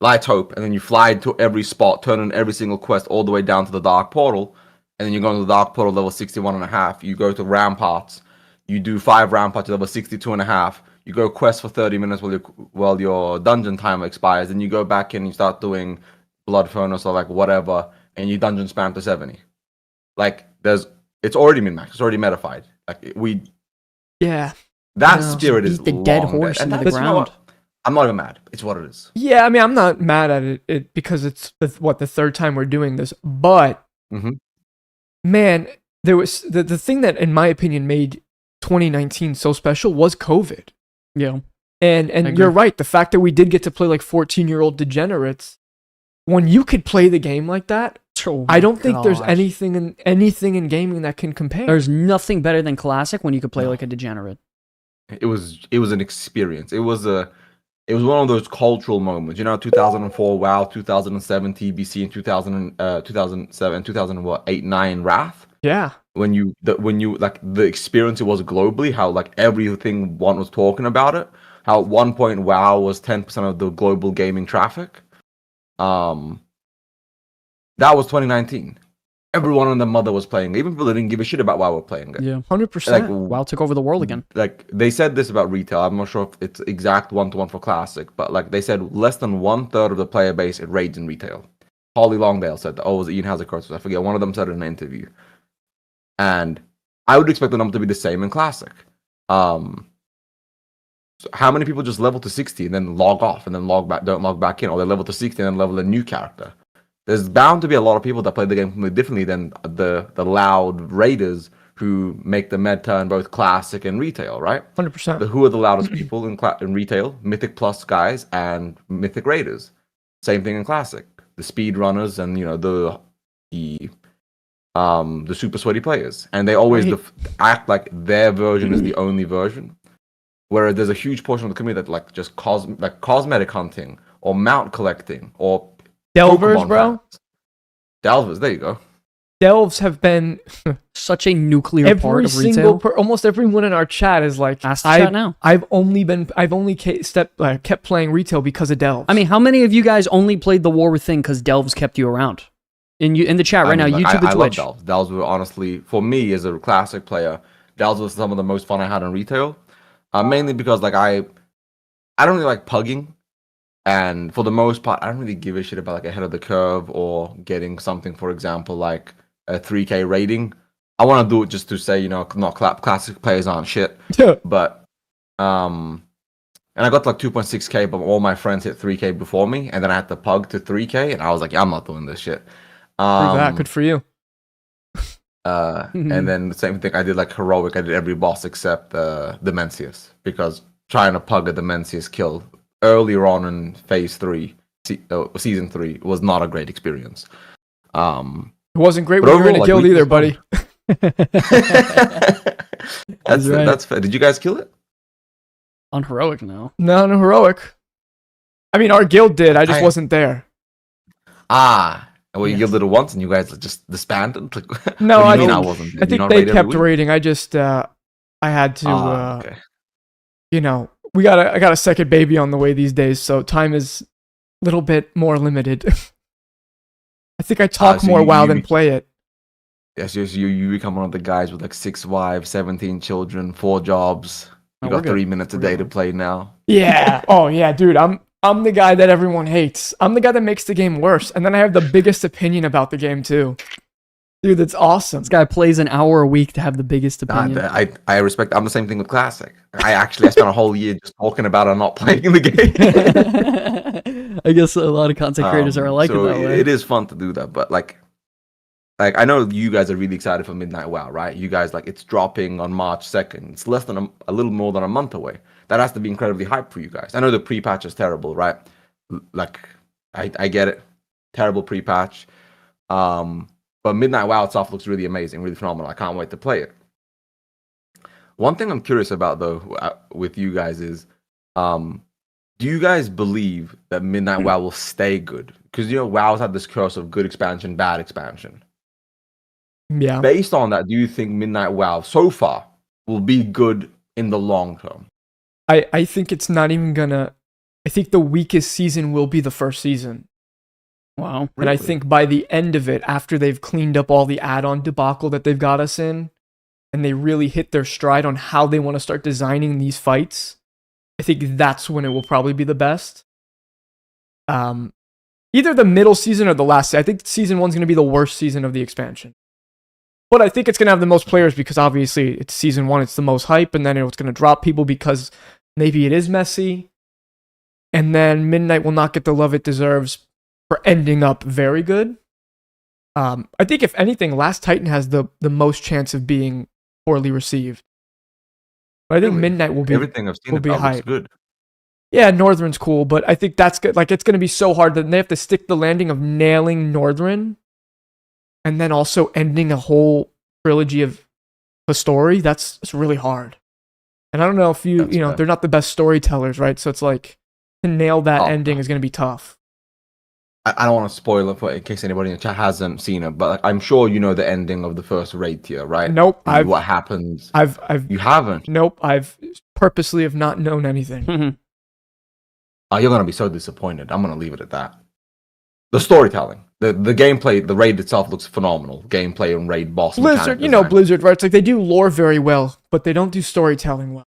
Light Hope, and then you fly to every spot, turn in every single quest all the way down to the Dark Portal. And then you go into the Dark Portal level 61 and a half. You go to Ramparts. You do 5 Ramparts to level 62 and a half. You go quest for 30 minutes while your dungeon timer expires. Then you go back in and you start doing Blood Furnace or like whatever. And you dungeon spam to 70. Like, it's already min-maxed. It's already metafied. Like, that spirit is beat the dead horse dead. into the ground. I'm not even mad. It's what it is. Yeah, I mean, I'm not mad at it because it's the third time we're doing this. But man, there was the thing that, in my opinion, made 2019 so special was COVID. Yeah, and you're right. The fact that we did get to play like 14-year-old degenerates, when you could play the game like that, I don't think there's anything in gaming that can compare. There's nothing better than Classic when you could play like a degenerate. It was an experience. It was one of those cultural moments. 2004 WoW, 2007 TBC, and 2007, 2008, 9 Wrath. Yeah. When you like the experience it was globally, how like everything one was talking about it, how at one point WoW was 10% of the global gaming traffic. That was 2019. Everyone and their mother was playing. Even people that didn't give a shit about WoW were playing it. Yeah, 100%. Like, WoW took over the world again. Like they said this about retail. I'm not sure if it's exact 1-to-1 for Classic, but like they said, less than 1/3 of the player base it raids in retail. Holly Longdale said that. Oh, it was Ian Hazard, I forget. One of them said it in an interview. And I would expect the number to be the same in Classic. So how many people just level to 60 and then log off and then don't log back in, or they level to 60 and then level a new character? There's bound to be a lot of people that play the game completely differently than the loud raiders who make the meta in both Classic and retail, right? 100%. Who are the loudest people in retail? Mythic Plus guys and Mythic Raiders. Same thing in Classic. The speed runners and the super sweaty players, and they always act like their version is the only version. Whereas there's a huge portion of the community that like just cosmetic hunting or mount collecting or Delvers, Pokemon bro. fans. Delvers, there you go. Delves have been Such a nuclear part of retail. Almost everyone in our chat is like, Ask the chat now. I've only kept playing retail because of Delves. I mean, how many of you guys only played the War Within because Delves kept you around? In the chat right now, YouTube and Twitch. I love Delves. Delves were honestly, for me as a Classic player, Delves was some of the most fun I had in retail. Mainly because like I don't really like pugging. And for the most part, I don't really give a shit about like ahead of the curve or getting something, for example, like a 3K rating. I want to do it just to say, Classic players aren't shit. But, and I got like 2.6K, but all my friends hit 3K before me. And then I had to pug to 3K. And I was like, yeah, I'm not doing this shit. Good for you. And then the same thing, I did like heroic. I did every boss except the Mencius, because trying to pug a Mencius kill earlier on in phase 3, season 3 was not a great experience. It wasn't great when you were in a guild either, buddy. That's fair. Did you guys kill it? On heroic, no. No heroic. I mean, our guild did. I just wasn't there. Well, you guilded it once and you guys just disbanded? Like, no, I wasn't there? I think they kept raiding. I just, I had to, okay. I got a second baby on the way these days, so time is a little bit more limited. I think I talk more WoW than play it. Yes, you become one of the guys with like 6 wives, 17 children, 4 jobs. You got 3 minutes a day to play now. Yeah. Oh yeah, dude. I'm the guy that everyone hates. I'm the guy that makes the game worse. And then I have the biggest opinion about the game, too. Dude, that's awesome. This guy plays an hour a week to have the biggest opinion. I respect. I'm the same thing with Classic. I spent a whole year just talking about it and not playing the game. I guess a lot of content creators are like so it that way. It is fun to do that, but like I know you guys are really excited for Midnight WoW, right? You guys it's dropping on March 2nd. It's less than a little more than a month away. That has to be incredibly hype for you guys. I know the pre-patch is terrible, right? Like I get it, terrible pre-patch. But Midnight WoW itself looks really amazing, really phenomenal. I can't wait to play it. One thing I'm curious about, though, with you guys is, do you guys believe that Midnight WoW will stay good? Because, WoW's had this curse of good expansion, bad expansion. Yeah. Based on that, do you think Midnight WoW, so far, will be good in the long term? I think it's not even gonna... I think the weakest season will be the first season. Wow. And I think by the end of it, after they've cleaned up all the add-on debacle that they've got us in, and they really hit their stride on how they want to start designing these fights, I think that's when it will probably be the best. Either the middle season or the last. I think season 1's going to be the worst season of the expansion. But I think it's going to have the most players because obviously it's season 1, it's the most hype, and then it's going to drop people because maybe it is messy. And then Midnight will not get the love it deserves for ending up very good. I think if anything, Last Titan has the most chance of being poorly received. But I think Midnight will be everything I've seen about looks good. Yeah, Northern's cool, but I think that's good. Like it's going to be so hard that they have to stick the landing of nailing Northern, and then also ending a whole trilogy of a story. It's really hard. And I don't know if they're not the best storytellers, right? So it's like to nail that ending is going to be tough. I don't want to spoil it in case anybody in the chat hasn't seen it, but I'm sure you know the ending of the first raid tier, right? Nope. What happens? You haven't. Nope. I've purposely have not known anything. Oh, you're gonna be so disappointed. I'm gonna leave it at that. The storytelling, the gameplay, the raid itself looks phenomenal. Gameplay and raid boss. Blizzard, Blizzard, right? It's like they do lore very well, but they don't do storytelling well.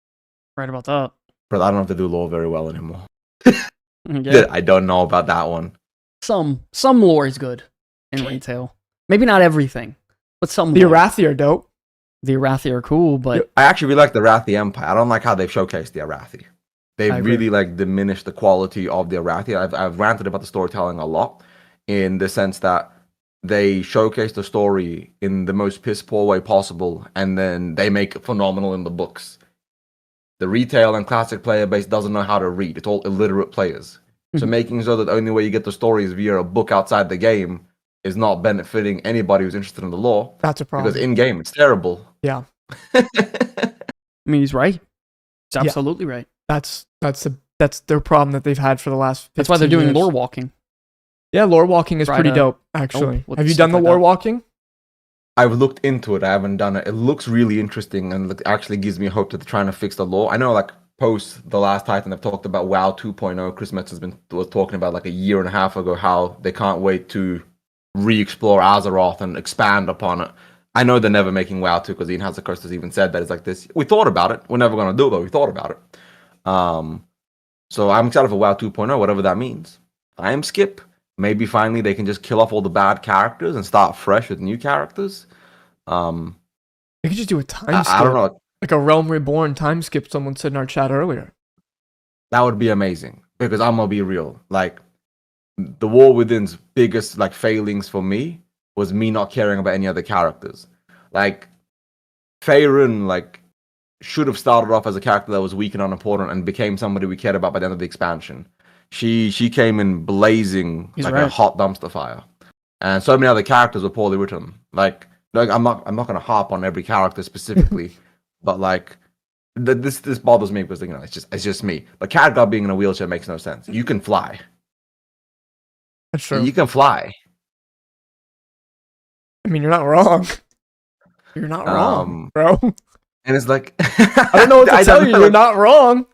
Right about that. But I don't have to do lore very well anymore. Yeah. I don't know about that one. Some lore is good in retail. Maybe not everything, but some. The Arathi are dope. The Arathi are cool, but I actually really like the Arathi Empire. I don't like how they've showcased the Arathi. They've really diminished the quality of the Arathi. I've ranted about the storytelling a lot, in the sense that they showcase the story in the most piss poor way possible, and then they make it phenomenal in the books. The retail and classic player base doesn't know how to read. It's all illiterate players. So making sure that the only way you get the story is via a book outside the game is not benefiting anybody who's interested in the lore. That's a problem. Because in-game, it's terrible. Yeah. I mean, he's right. He's absolutely right. That's their problem that they've had for the last 15 That's why they're doing years. lore walking. Yeah, lore walking is pretty dope, actually. Have you done the lore walking? I've looked into it. I haven't done it. It looks really interesting, and it actually gives me hope that they're trying to fix the lore. I know, post The Last Titan, I've talked about WoW 2.0. Chris Metz was talking about a year and a half ago how they can't wait to re-explore Azeroth and expand upon it. I know they're never making WoW 2 because Ian Hazacurst has even said that it's like this. We thought about it. We're never going to do it, but we thought about it. So I'm excited for WoW 2.0, whatever that means. I am Skip. Maybe finally they can just kill off all the bad characters and start fresh with new characters. They could just do a time skip. I don't know. Like a Realm Reborn time skip, someone said in our chat earlier. That would be amazing. Because I'm going to be real. The War Within's biggest, failings for me was me not caring about any other characters. Faerun, should have started off as a character that was weak and unimportant and became somebody we cared about by the end of the expansion. She came in blazing a hot dumpster fire. And so many other characters were poorly written. I'm not going to harp on every character specifically. But this bothers me because it's just me. But Khadgar being in a wheelchair makes no sense. You can fly. That's true. You can fly. I mean, you're not wrong. You're not wrong, bro. And it's I don't know what to tell you. You're not wrong.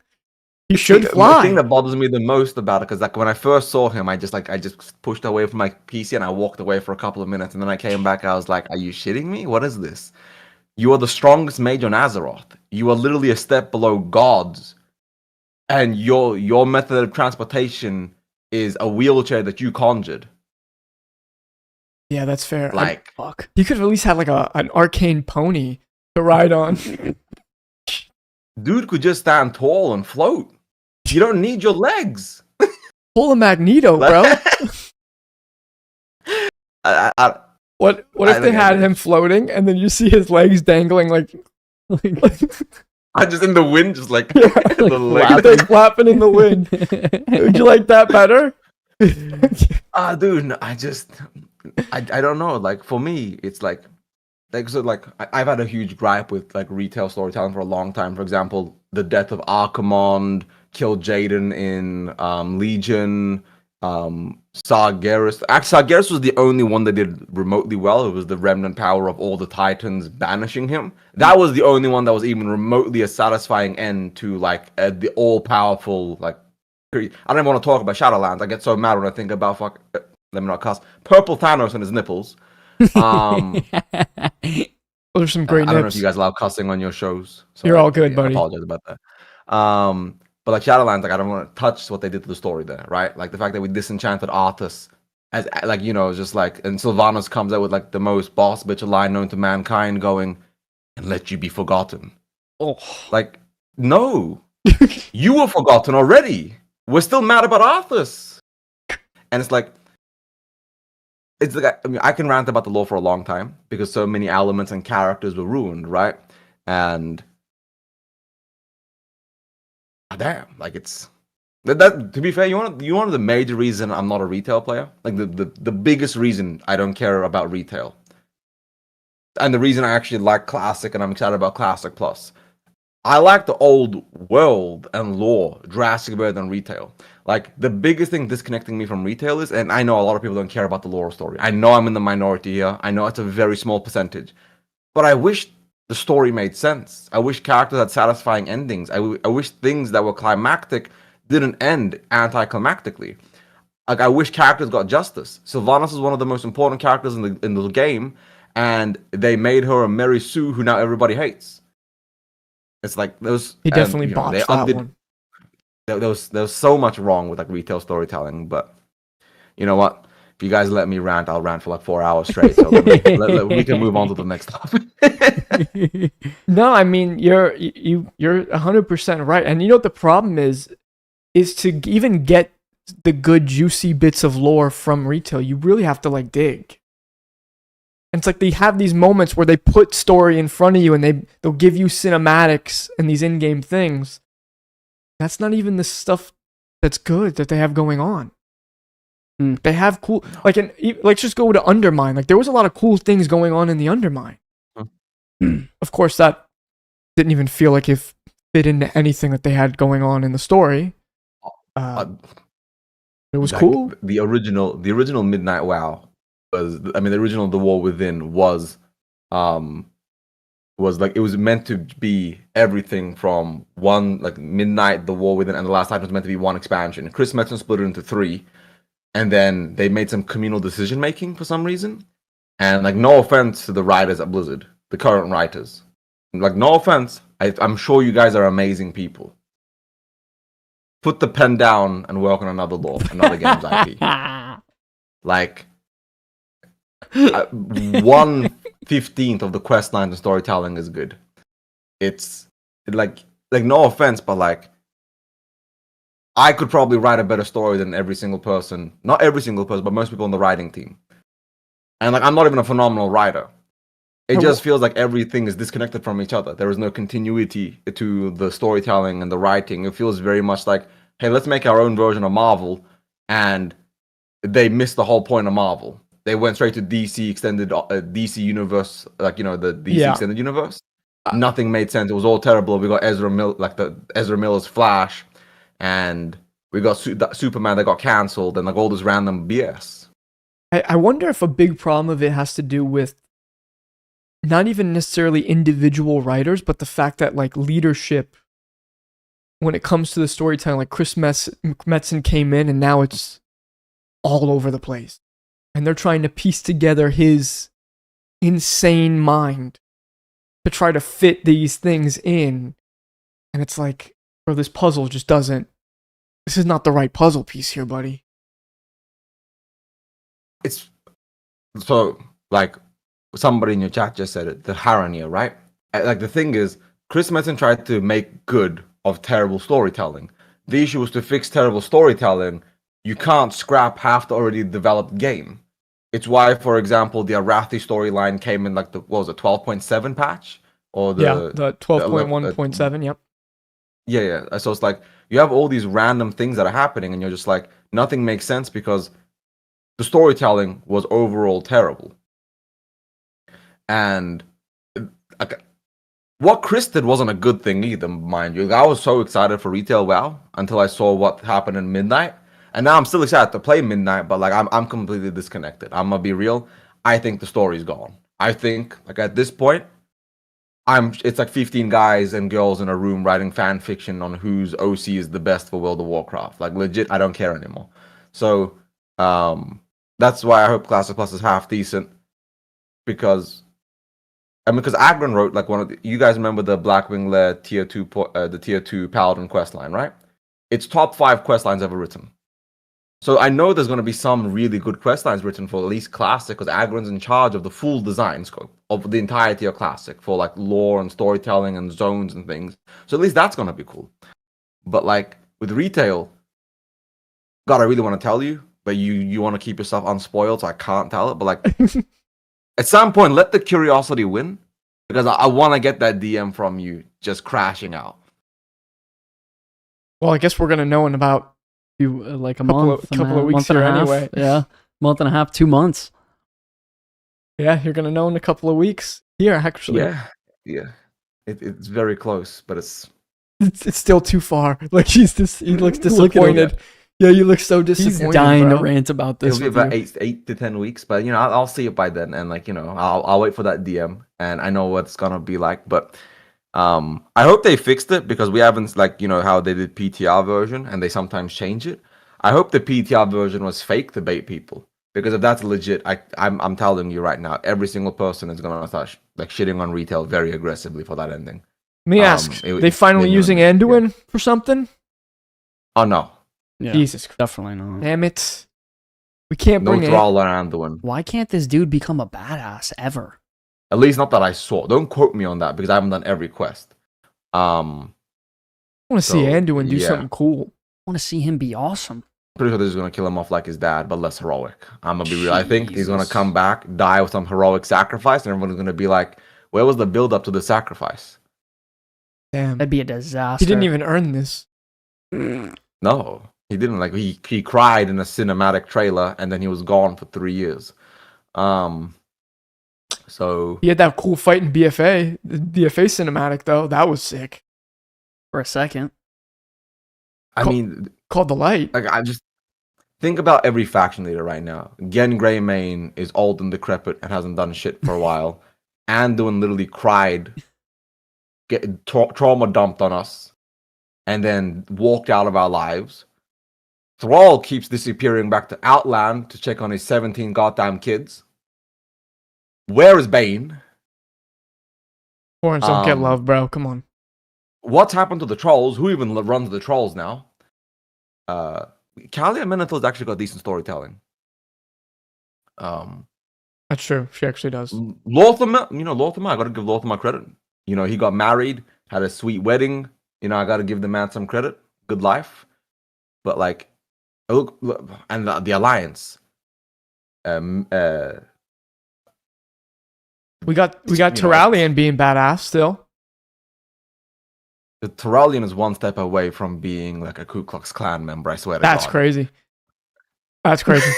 You should fly. The thing that bothers me the most about it, because when I first saw him, I just pushed away from my PC and I walked away for a couple of minutes, and then I came back. I was like, "Are you shitting me? What is this? You are the strongest mage on Azeroth. You are literally a step below gods, and your method of transportation is a wheelchair that you conjured. Yeah, that's fair. Like, Fuck. You could have at least had like an arcane pony to ride on. dude could just stand tall and float. You don't need your legs. Pull a Magneto, bro. What if they had him floating and then you see his legs dangling like I just in the wind, just like the legs flapping in the wind. Would you like that better? Dude, no, I don't know. Like for me, it's like so like I've had a huge gripe with like retail storytelling for a long time. For example, the death of Archimonde killed Jaden in Legion. Sargeras. Actually, Sargeras was the only one that did remotely well. It was the remnant power of all the Titans banishing him. That was the only one that was even remotely a satisfying end to like the all-powerful like. I don't even want to talk about Shadowlands. I get so mad when I think about let me not cuss. Purple Thanos and his nipples. Those are some great I don't know nips. if you guys allow cussing on your shows. So you're all good, buddy. I apologize about that. But like Shadowlands, like I don't want to touch what they did to the story there, right? Like the fact that we disenchanted Arthas as like, you know, just like, and Sylvanas comes out with like the most boss bitch line known to mankind going, and let you be forgotten. Oh. Like, no. You were forgotten already. We're still mad about Arthas. And it's like I mean, I can rant about the lore for a long time because so many elements and characters were ruined, right? And damn, like it's that to be fair, you want the major reason I'm not a retail player, like the biggest reason I don't care about retail, and the reason I actually like Classic and I'm excited about Classic Plus. I like the old world and lore drastically better than retail. Like the biggest thing disconnecting me from retail is, and I know a lot of people don't care about the lore story. I know I'm in the minority here. I know it's a very small percentage, but I wish the story made sense. I wish characters had satisfying endings. I wish things that were climactic didn't end anticlimactically. Like I wish characters got justice. Sylvanas is one of the most important characters in the game, and they made her a Mary Sue who now everybody hates. It's like those. He definitely botched that one. There was so much wrong with like retail storytelling, but you know what? If you guys let me rant, I'll rant for like 4 hours straight. So we can move on to the next topic. No, I mean you're 100% right, and you know what the problem is to even get the good juicy bits of lore from retail, you really have to like dig. And it's like they have these moments where they put story in front of you, and they'll give you cinematics and these in-game things. That's not even the stuff that's good that they have going on. They have cool, like, let's just go to Undermine. Like, there was a lot of cool things going on in the Undermine. Of course, that didn't even feel like it fit into anything that they had going on in the story. It was like, cool. The original Midnight WoW was, I mean, the original The War Within was like, it was meant to be everything from one, like Midnight, The War Within, and the Last Titan was meant to be one expansion. Chris Metzen split it into 3. And then they made some communal decision making for some reason. And like, no offense to the writers at Blizzard, the current writers. Like, no offense. I'm sure you guys are amazing people. Put the pen down and work on another lore, another game's IP. Like, 1/15 of the quest lines and storytelling is good. It's like no offense, but like, I could probably write a better story than every single person. Not every single person, but most people on the writing team. And like, I'm not even a phenomenal writer. It just feels like everything is disconnected from each other. There is no continuity to the storytelling and the writing. It feels very much like, hey, let's make our own version of Marvel. And they missed the whole point of Marvel. They went straight to DC extended, DC universe, like, you know, the DC extended universe. Nothing made sense. It was all terrible. We got Ezra Miller's Flash. And we got Superman that got cancelled, and like all this random BS. I wonder if a big problem of it has to do with not even necessarily individual writers, but the fact that like leadership, when it comes to the storytelling, like Chris Metzen came in, and now it's all over the place. And they're trying to piece together his insane mind to try to fit these things in. And it's like, Bro, this puzzle just doesn't. This is not the right puzzle piece here, buddy. It's so like somebody in your chat just said it, the Harania, right? Like the thing is, Chris Metzen tried to make good of terrible storytelling. The issue was to fix terrible storytelling, you can't scrap half the already developed game. It's why, for example, the Arathi storyline came in like the 12.7 patch or the 12.1.7. Yep. Yeah. So it's like you have all these random things that are happening, and you're just like nothing makes sense because the storytelling was overall terrible. And what Chris did wasn't a good thing either, mind you. I was so excited for Retail WoW until I saw what happened in Midnight. And now I'm still excited to play Midnight, but like I'm completely disconnected. I'm gonna be real. I think the story's gone. I think like at this point, it's like 15 guys and girls in a room writing fan fiction on whose OC is the best for World of Warcraft. Like legit, I don't care anymore. So that's why I hope Classic Plus is half decent. Because Agron wrote like you guys remember the Blackwing Lair tier 2 the tier 2 Paladin quest line, right? It's top 5 quest lines ever written. So I know there's going to be some really good quest lines written for at least Classic, because Agron's in charge of the full design scope of the entirety of Classic for like lore and storytelling and zones and things. So at least that's going to be cool. But like with Retail, God, I really want to tell you, but you want to keep yourself unspoiled, so I can't tell it. But like at some point, let the curiosity win, because I want to get that DM from you just crashing out. Well, I guess we're gonna know in about like a month, couple of weeks here anyway. Yeah, month and a half, 2 months. Yeah, you're gonna know in a couple of weeks here, actually. Yeah. It's very close, but it's still too far. Like he looks disappointed. Yeah, you look so disappointed. He's dying bro. to rant about this. It'll be about 8 to 10 weeks, but you know I'll see it by then, and like you know I'll wait for that DM, and I know what it's gonna be like, but. I hope they fixed it, because we haven't, like, you know how they did PTR version and they sometimes change it. I hope the PTR version was fake to bait people, because if that's legit, I'm telling you right now, every single person is gonna start like shitting on Retail very aggressively for that ending. Let me ask, they finally using Anduin for something? Oh no, yeah, Jesus, definitely not. Damn it, we can't bring Thrall on Anduin. Why can't this dude become a badass ever? At least not that I saw. Don't quote me on that, because I haven't done every quest. I want to see Anduin do something cool. I want to see him be awesome. Pretty sure this is going to kill him off like his dad, but less heroic. I'm going to be real. I think he's going to come back, die with some heroic sacrifice, and everyone's going to be like, where was the build up to the sacrifice? Damn. That'd be a disaster. He didn't even earn this. No, he didn't. Like he cried in a cinematic trailer, and then he was gone for 3 years. So he had that cool fight in BFA. The BFA cinematic though, that was sick. For a second. I mean, called the light. Like I just think about every faction leader right now. Gen Greymane is old and decrepit and hasn't done shit for a while. Anduin literally cried, trauma dumped on us, and then walked out of our lives. Thrall keeps disappearing back to Outland to check on his 17 goddamn kids. Where is Bane? Horns don't get love, bro. Come on. What's happened to the trolls? Who even runs the trolls now? Kalia Menethil's actually got decent storytelling. That's true. She actually does. Lothama, I gotta give Lothama credit. You know, he got married, had a sweet wedding. You know, I gotta give the man some credit. Good life. But like, look and the alliance. We got Terralion being badass still. The Terralion is one step away from being like a Ku Klux Klan member, I swear to God. That's crazy. That's crazy.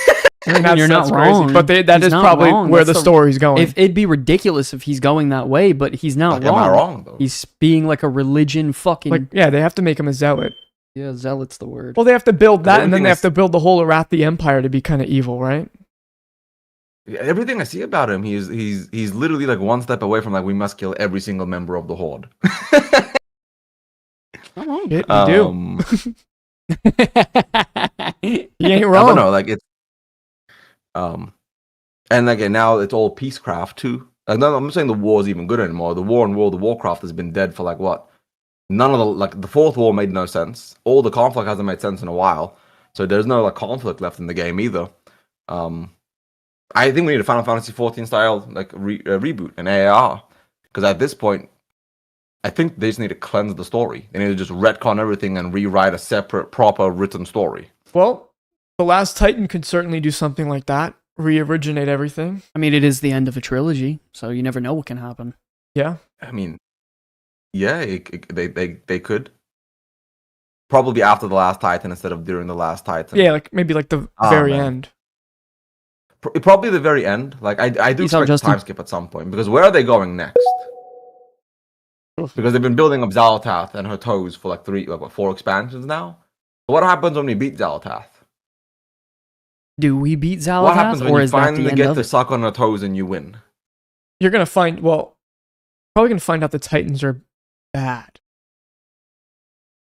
I mean, you're not wrong. But that is probably where the story's going. It'd be ridiculous if he's going that way, but he's not wrong. Am I wrong, though? He's being like a religion fucking... Like, yeah, they have to make him a zealot. Yeah, zealot's the word. Well, they have to build that, and then they have to build the whole Arathi Empire to be kind of evil, right? Everything I see about him, he's literally like one step away from like, we must kill every single member of the Horde. You do. You ain't wrong. I don't know, like it's and again now it's all peacecraft too. Like, no, I'm not saying the war's even good anymore. The war in World of Warcraft has been dead for like what, none of the fourth war made no sense. All the conflict hasn't made sense in a while. So there's no like conflict left in the game either. I think we need a Final Fantasy 14 style like reboot and AAR, because at this point, I think they just need to cleanse the story. They need to just retcon everything and rewrite a separate, proper written story. Well, The Last Titan could certainly do something like that. Re-originate everything. I mean, it is the end of a trilogy, so you never know what can happen. Yeah. I mean, yeah, they could. Probably after The Last Titan instead of during The Last Titan. Yeah, like maybe like the very end. Probably the very end. Like I do expect a time skip at some point, because where are they going next? Because they've been building up Xal'atath and her toes for like 4 expansions now. What happens when we beat Xal'atath? Do we beat Xal'atath? What happens when or you is that the finally end get of to it? suck on her toes and you win? You're gonna find probably gonna find out the Titans are bad.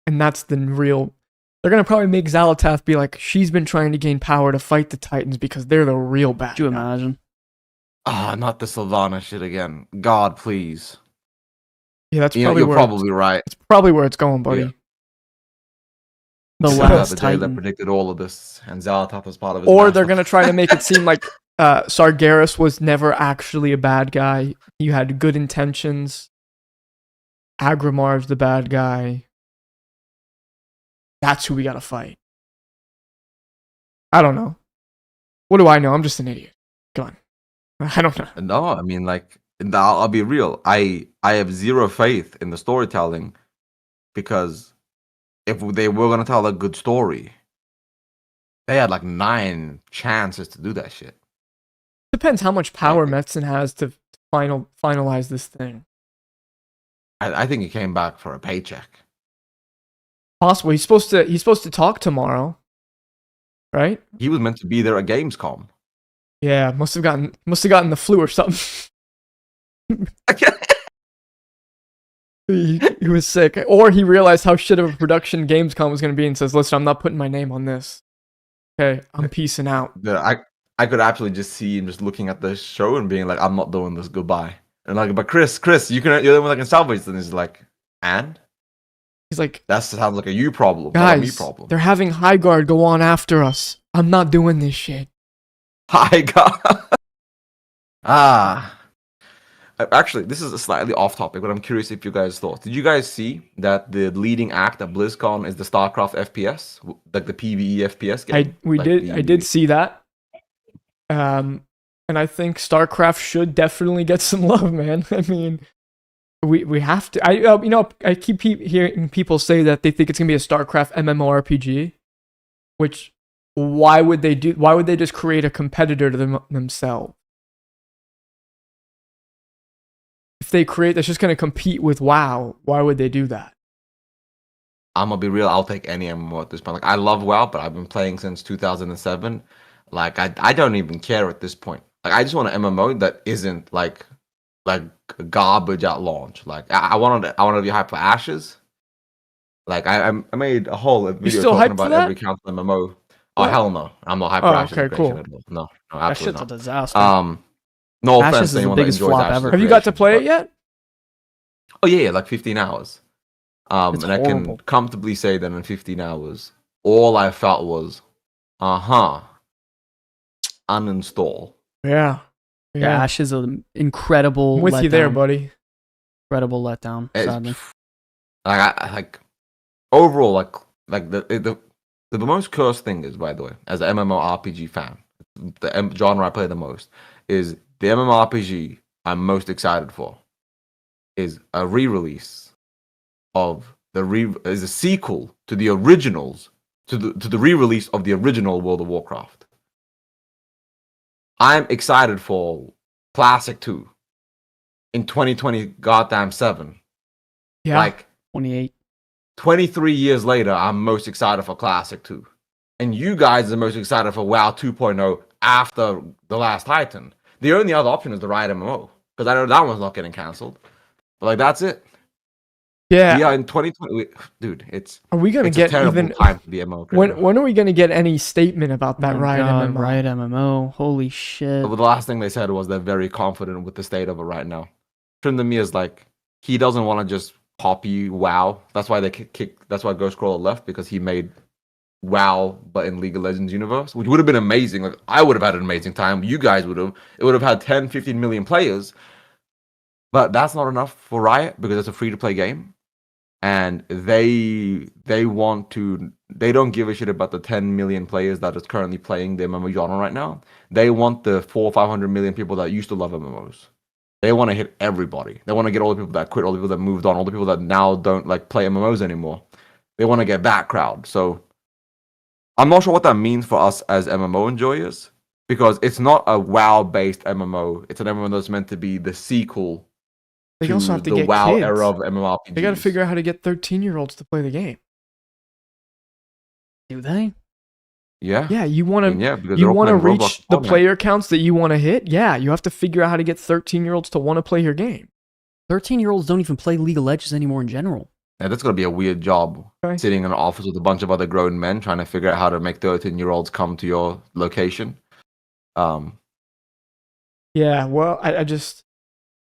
And that's the real. They're gonna probably make Xal'atath be like, she's been trying to gain power to fight the Titans because they're the real bad. Could you guys. imagine? Ah, not the Sylvana shit again. God, please. Yeah, that's You're probably where probably right. it's probably where it's going, buddy. Yeah. The Shout out Last to Jay that Titan. predicted all of this, and Xal'atath was part of his. Or master. they're gonna try to make it seem like Sargeras was never actually a bad guy. You had good intentions. Agrimar's the bad guy. That's who we gotta fight. I don't know. What do I know? I'm just an idiot. Come on. I don't know. No, I mean, like, I'll be real. I have zero faith in the storytelling, because if they were gonna tell a good story, they had like 9 chances to do that shit. Depends how much power Metzen has to finalize this thing. I think he came back for a paycheck. Possible. He's supposed to talk tomorrow, right? He was meant to be there at Gamescom. Yeah, must have gotten the flu or something. He was sick, or he realized how shit of a production Gamescom was going to be, and says, "Listen, I'm not putting my name on this. Okay, I'm peacing out." I could actually just see him just looking at the show and being like, "I'm not doing this. Goodbye." And like, but Chris, you're the one that can salvage. And he's like, and He's like, that sounds like a you problem, not a me "Guys, problem. they're having Highguard go on after us. I'm not doing this shit." Hi, God. Actually, this is a slightly off topic, but I'm curious if you guys thought. Did you guys see that the leading act at BlizzCon is the StarCraft FPS, like the PvE FPS game? I did see that. And I think StarCraft should definitely get some love, man. I mean, we have to. I keep hearing people say that they think it's gonna be a StarCraft MMORPG, which why would they just create a competitor to themselves? If they create that's just going to compete with WoW, why would they do that? I'm gonna be real. I'll take any MMO at this point. Like, I love WoW, but I've been playing since 2007. Like, I don't even care at this point. Like, I just want an MMO that isn't like garbage at launch. Like, I wanted to be hyped for Ashes. Like, I made a whole video still talking hyped about for that? every council MMO. Oh, What? hell no! I'm not hyped for Oh, Ashes. okay, cool. At all. No, That absolutely shit's a not. disaster. No Ashes offense is to the anyone that biggest enjoys flop Ashes ever. Have you got to creation, play but- it yet? Oh yeah, like 15 hours. It's And I horrible. can comfortably say that in 15 hours, all I felt was, uninstall. Yeah. Yeah, Ash is an incredible I'm with letdown. you there, buddy. Incredible letdown, sadly. Like overall, like the most cursed thing is, by the way, as an MMORPG fan, the genre I play the most is the MMORPG I'm most excited for is a re-release of is a sequel to the originals to the re-release of the original World of Warcraft. I'm excited for Classic 2 in 2020 goddamn 7. Yeah. Like 28. 23 years later, I'm most excited for Classic 2. And you guys are most excited for WoW 2.0 after The Last Titan. The only other option is the Riot MMO. Because I know that one's not getting cancelled. But like, that's it. yeah. Yeah, in 2020, dude, Are we gonna it's get a terrible even? time to be MMO creator. When are we gonna get any statement about that Oh my Riot God, MMO? Riot MMO. Holy shit. But the last thing they said was they're very confident with the state of it right now. Trim the me is like, he doesn't want to just copy WoW. That's why they kicked. That's why Ghostcrawler left, because he made WoW but in League of Legends universe, which would have been amazing. Like, I would have had an amazing time. You guys would have. It would have had 10, 15 million players. But that's not enough for Riot, because it's a free-to-play game. And they don't give a shit about the 10 million players that is currently playing the MMO genre right now. They want the 400 or 500 million people that used to love MMOs. They want to hit everybody. They want to get all the people that quit, all the people that moved on, all the people that now don't like play MMOs anymore. They want to get that crowd. So I'm not sure what that means for us as MMO enjoyers, because it's not a WoW-based MMO. It's an MMO that's meant to be the sequel They also have to the get WoW kids. era of MMORPGs. They got to figure out how to get 13-year-olds to play the game. Do they? Yeah. Yeah, you want to because you they're all want to playing reach Roblox the Fortnite. player counts that you want to hit. Yeah, you have to figure out how to get 13-year-olds to want to play your game. 13-year-olds don't even play League of Legends anymore in general. Yeah, that's gonna be a weird job. Okay. Sitting in an office with a bunch of other grown men trying to figure out how to make 13-year-olds come to your location. Yeah, well, I just,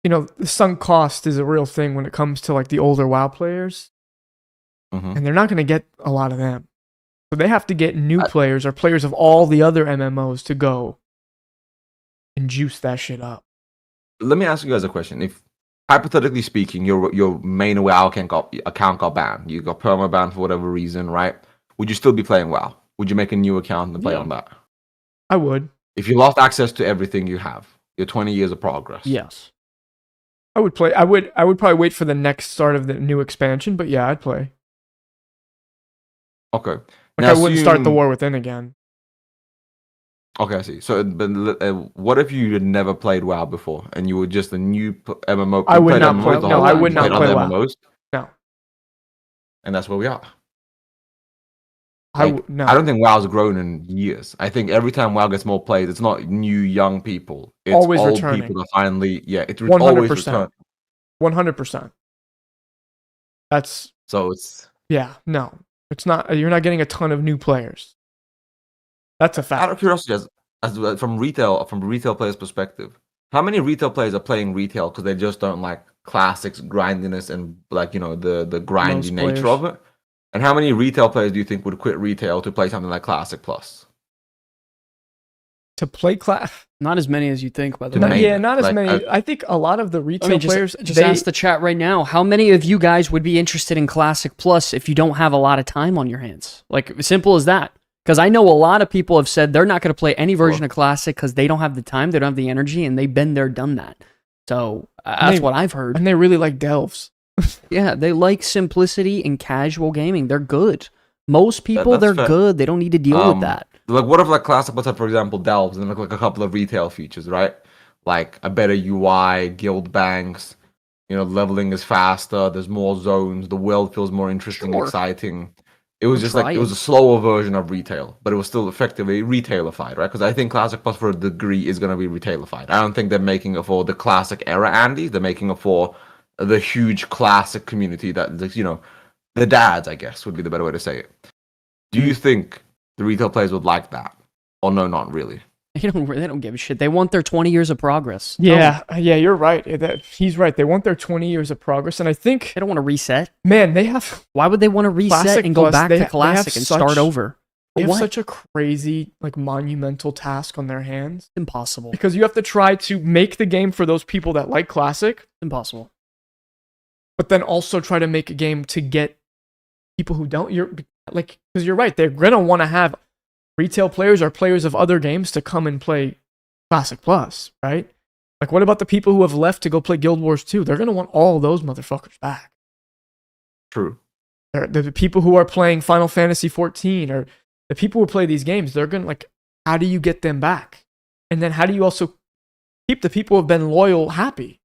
the sunk cost is a real thing when it comes to like the older WoW players, Mhm. and they're not going to get a lot of them. So they have to get new players or players of all the other MMOs to go and juice that shit up. Let me ask you guys a question. If hypothetically speaking, your main WoW account got banned, you got perma-banned for whatever reason, right? Would you still be playing WoW? Would you make a new account and play on that? I would. If you lost access to everything you have, your 20 years of progress. Yes. I would play. I would probably wait for the next start of the new expansion, but yeah, I'd play. Okay. Like, I wouldn't start the War Within again. Okay, I see. So, but what if you had never played WoW before and you were just a new MMO? I would played not MMOs play. the No, whole I time, would you not played play other WoW. MMOs, No, and that's where we are. no. I don't think WoW's grown in years. I think every time WoW gets more players, it's not new young people. It's Always old returning. people that finally, it's 100%. always return. 100%. That's So it's. yeah. No, it's not. You're not getting a ton of new players. That's a fact. Out of curiosity, as from retail players' perspective, how many retail players are playing retail because they just don't like classics, grindiness, and like the grindy Most nature players. of it? And how many retail players do you think would quit retail to play something like Classic Plus? To play class. Not as many as you think, by the To way. make- Yeah, not as like, many. I think a lot of the retail players. Just they, ask the chat right now. How many of you guys would be interested in Classic Plus if you don't have a lot of time on your hands? Like, simple as that. Because I know a lot of people have said they're not going to play any version of Classic because they don't have the time, they don't have the energy, and they've been there, done that. So that's what I've heard. and they really like delves. Yeah, they like simplicity and casual gaming. They're good. Most people, that's they're fair. good. They don't need to deal with that. Like, what if like Classic Plus had, for example, delves and like a couple of retail features, right? Like a better UI, guild banks, leveling is faster. There's more zones. The world feels more interesting, Sure. exciting. It was We'll just try like it it. was a slower version of retail, but it was still effectively retailified, right? Because I think Classic Plus for a degree is going to be retailified. I don't think they're making it for the classic era Andy. They're making it for the huge classic community that the dads, I guess, would be the better way to say it. Do you think the retail players would like that, or no, not really? They don't give a shit. They want their 20 years of progress. Yeah, you're right. He's right. They want their 20 years of progress, and I think, They don't want to reset. man, they have Why would they want to reset Classic and go Plus, back they to have Classic and start such- over? they have What? such a crazy, like, monumental task on their hands Impossible. because you have to try to make the game for those people that like Classic, Impossible. but then also try to make a game to get people who don't. Because you're right. They're gonna want to have retail players or players of other games to come and play Classic Plus, right? Like, what about the people who have left to go play Guild Wars 2? They're gonna want all those motherfuckers back. True. The people who are playing Final Fantasy 14 or the people who play these games, they're gonna how do you get them back? And then how do you also keep the people who have been loyal happy?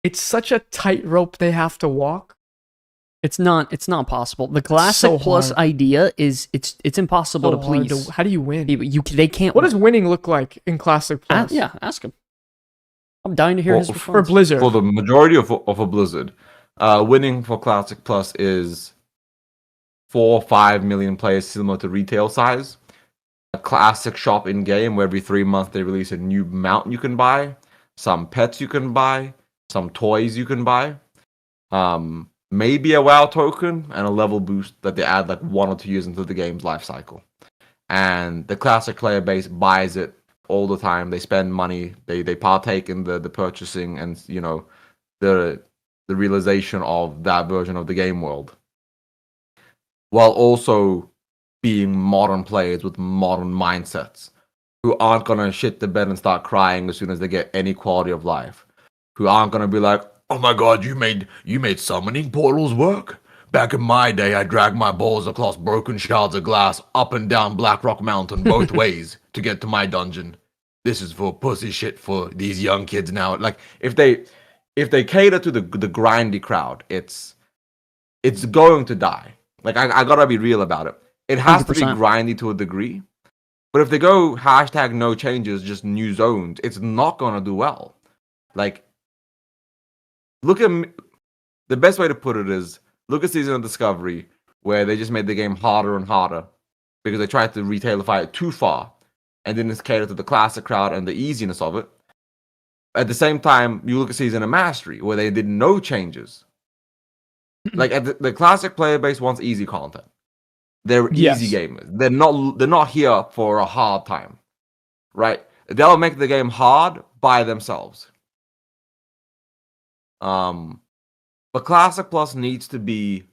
It's such a tightrope they have to walk. It's not possible. The Classic so Plus hard. idea is it's impossible So to hard please. how do you win? They can't. What does winning look like in Classic Plus? Yeah, ask him. I'm dying to hear his For response. For Blizzard. For the majority of a Blizzard, winning for Classic Plus is 4 or 5 million players, similar to retail size. A classic shop in game where every 3 months they release a new mount you can buy, some pets you can buy, some toys you can buy. maybe a WoW token and a level boost that they add like 1 or 2 years into the game's life cycle. And the classic player base buys it all the time. They spend money. They partake in the purchasing and the realization of that version of the game world, while also being modern players with modern mindsets who aren't gonna shit the bed and start crying as soon as they get any quality of life, who aren't gonna be like, "Oh my god, you made summoning portals work? Back in my day, I dragged my balls across broken shards of glass up and down Blackrock Mountain both ways to get to my dungeon. This is for pussy shit for these young kids now." Like if they cater to the grindy crowd, it's going to die. Like I gotta be real about it. It has 100%. To be grindy to a degree. But if they go hashtag no changes, just new zones, it's not gonna do well. Like, look at the best way to put it is look at Season of Discovery, where they just made the game harder and harder because they tried to retailify it too far and didn't cater to the classic crowd and the easiness of it. At the same time, you look at Season of Mastery, where they did no changes. Like the classic player base wants easy content. They're easy gamers. They're not here for a hard time, right? They'll make the game hard by themselves. But Classic Plus needs to be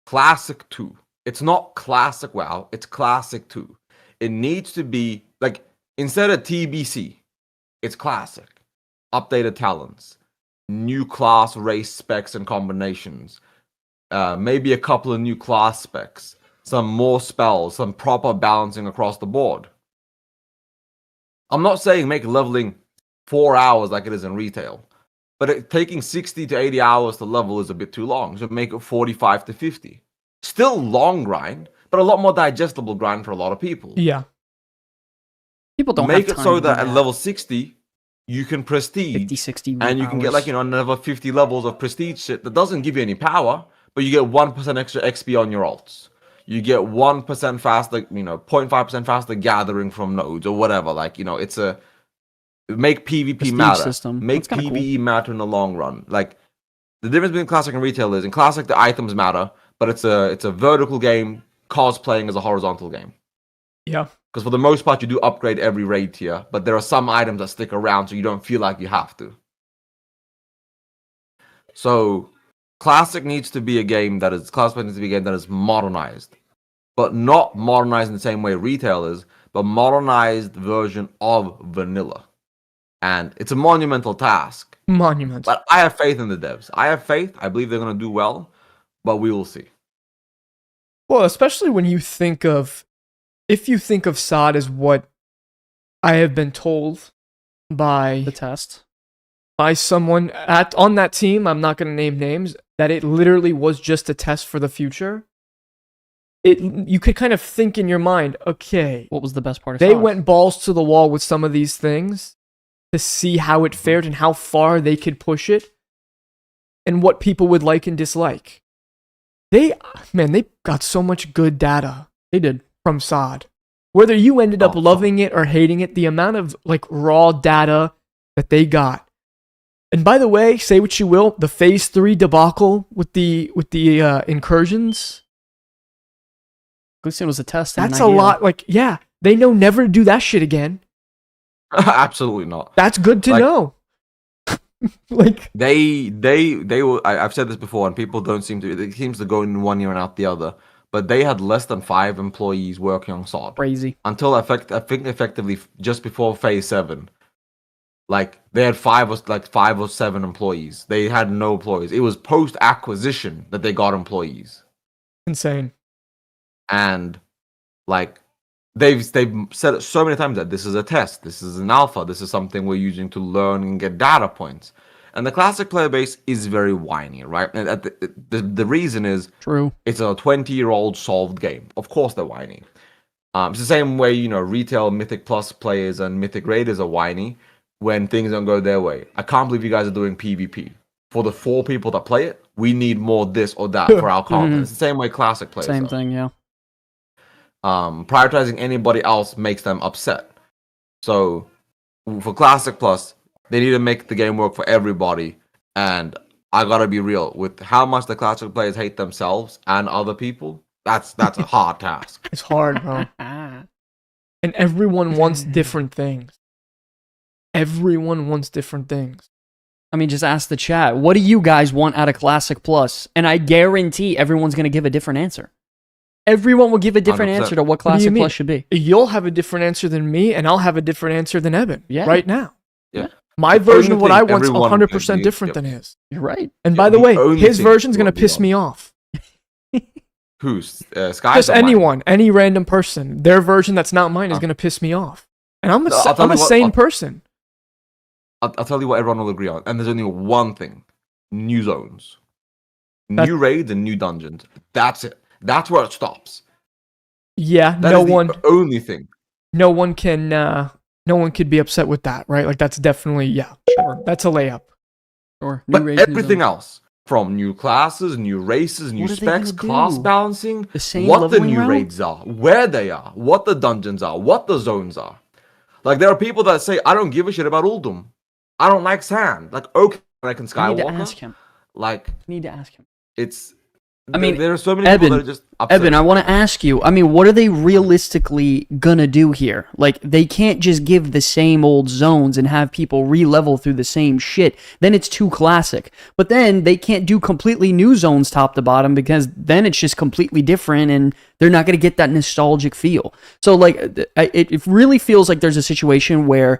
Classic 2. It's not Classic WoW. It's Classic 2. It needs to be like instead of TBC, it's Classic. Updated talents, new class race specs and combinations, maybe a couple of new class specs, some more spells, some proper balancing across the board. I'm not saying make leveling 4 hours like it is in retail, but taking 60 to 80 hours to level is a bit too long, so make it 45 to 50. Still long grind, but a lot more digestible grind for a lot of people. Yeah. People don't make have it so that at level 60 you can prestige 50, 60 and you can get like another 50 levels of prestige shit that doesn't give you any power, but you get 1% extra XP on your alts. You get 1% faster, 0.5% faster gathering from nodes or whatever. Like, it's a make PvP prestige matter. System. Make PvE matter in the long run. Like the difference between classic and retail is in classic the items matter, but it's a vertical game cosplaying as a horizontal game. Yeah. Because for the most part, you do upgrade every raid tier, but there are some items that stick around so you don't feel like you have to. So, Classic needs to be a game that is modernized. But not modernized in the same way retail is, but modernized version of vanilla. And it's a monumental task. Monumental. But I have faith in the devs. I believe they're going to do well, but we will see. Well, especially when if you think of SOD as what I have been told by the test, by someone on that team, I'm not going to name names, that it literally was just a test for the future. You could kind of think in your mind, okay, what was the best part of they SOD? went balls to the wall with some of these things to see how it fared and how far they could push it and what people would like and dislike. They got so much good data. They did. From SOD. Whether you ended up loving it or hating it, the amount of raw data that they got. And by the way, say what you will, the Phase 3 debacle with the incursions. At least it was a test. That's a lot. They know never to do that shit again. Absolutely not. That's good to know. they will. I've said this before, and people don't seem to. It seems to go in one ear and out the other. But they had less than 5 employees working on SOD. Crazy. Until I think effectively just before Phase 7. They had 5 or 7 employees. They had no employees. It was post-acquisition that they got employees. Insane. And they've said it so many times that this is a test, this is an alpha, this is something we're using to learn and get data points. And the classic player base is very whiny, right? And the reason is true. It's a 20-year-old solved game. Of course they're whiny. It's the same way, retail Mythic Plus players and Mythic Raiders are whiny when things don't go their way. I can't believe you guys are doing PvP. For the 4 people that play it, we need more this or that for our content. It's the same way classic players Same are. thing, yeah. Prioritizing anybody else makes them upset. So, for Classic Plus, they need to make the game work for everybody. And I gotta be real with how much the classic players hate themselves and other people. That's a hard task. It's hard, bro. And everyone wants different things. Everyone wants different things. I mean, just ask the chat. What do you guys want out of Classic Plus? And I guarantee everyone's going to give a different answer. Everyone will give a different 100%. answer to what do you Classic mean? Plus should be. You'll have a different answer than me, and I'll have a different answer than Evan right now. Yeah. My version of what only I thing want's everyone 100% agrees, different yep. than his. You're right. And Yeah, by the way, only his thing version's going to will be piss on. me off. Who's Sky? Just anyone, any random person. Their version that's not mine is going to piss me off. And I'm No, I'll tell I'm a you what, sane person. I'll tell you what everyone will agree on, and there's only one thing: new zones, That- new raids, and new dungeons. That's it. That's where it stops. Yeah, That is the only thing. no one could be upset with that, right? Like that's definitely sure. That's a layup. Sure. New But raids, new everything zones. else, from new classes, new races, new What are they specs, gonna class do? balancing, The same what the leveling new route? raids are, where they are, what the dungeons are, what the zones are. Like there are people that say, I don't give a shit about Uldum. I don't like sand. Like, okay, I can I need to Skywalker. ask him. Like, I need to ask him. it's... I mean, there are so many Evan, people that are just upset. Evan, I want to ask you. I mean, what are they realistically gonna do here? Like, they can't just give the same old zones and have people re-level through the same shit. Then it's too classic. But then they can't do completely new zones top to bottom because then it's just completely different and they're not gonna get that nostalgic feel. So, like, it really feels like there's a situation where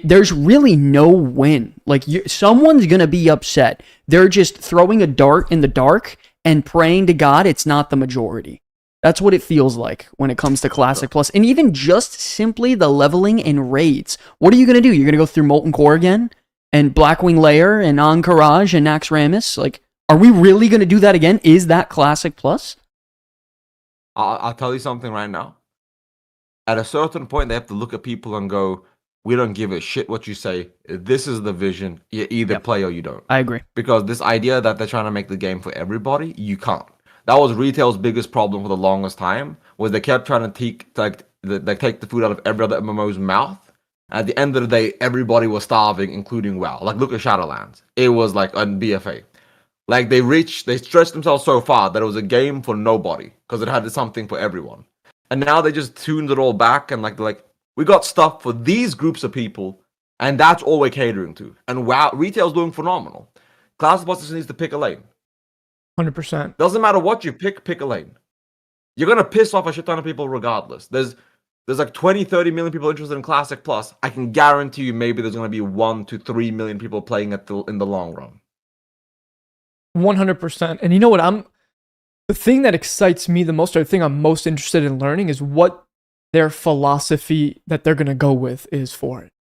there's really no win. Like, someone's gonna be upset. They're just throwing a dart in the dark and praying to God it's not the majority. That's what it feels like when it comes to Classic Plus. And even just simply the leveling and raids. What are you going to do? You're going to go through Molten Core again? And Blackwing Lair and Ankh-Raj and Naxxramas? Like, are we really going to do that again? Is that Classic Plus? I'll tell you something right now. At a certain point, they have to look at people and go, we don't give a shit what you say. This is the vision. You either play or you don't. I agree. Because this idea that they're trying to make the game for everybody, you can't. That was retail's biggest problem for the longest time, was they kept trying to take the food out of every other MMO's mouth. At the end of the day, everybody was starving, including WoW. Like, look at Shadowlands. It was like a BFA. Like, they stretched themselves so far that it was a game for nobody, because it had something for everyone. And now they just tuned it all back, and they're like, we got stuff for these groups of people, and that's all we're catering to. And WoW, retail's doing phenomenal. Classic Plus just needs to pick a lane. 100%. Doesn't matter what you pick a lane. You're gonna piss off a shit ton of people regardless. There's like 20, 30 million people interested in Classic Plus. I can guarantee you maybe there's gonna be 1 to 3 million people playing it in the long run. 100%. And you know what? The thing that excites me the most, or the thing I'm most interested in learning, is what their philosophy that they're going to go with is for it.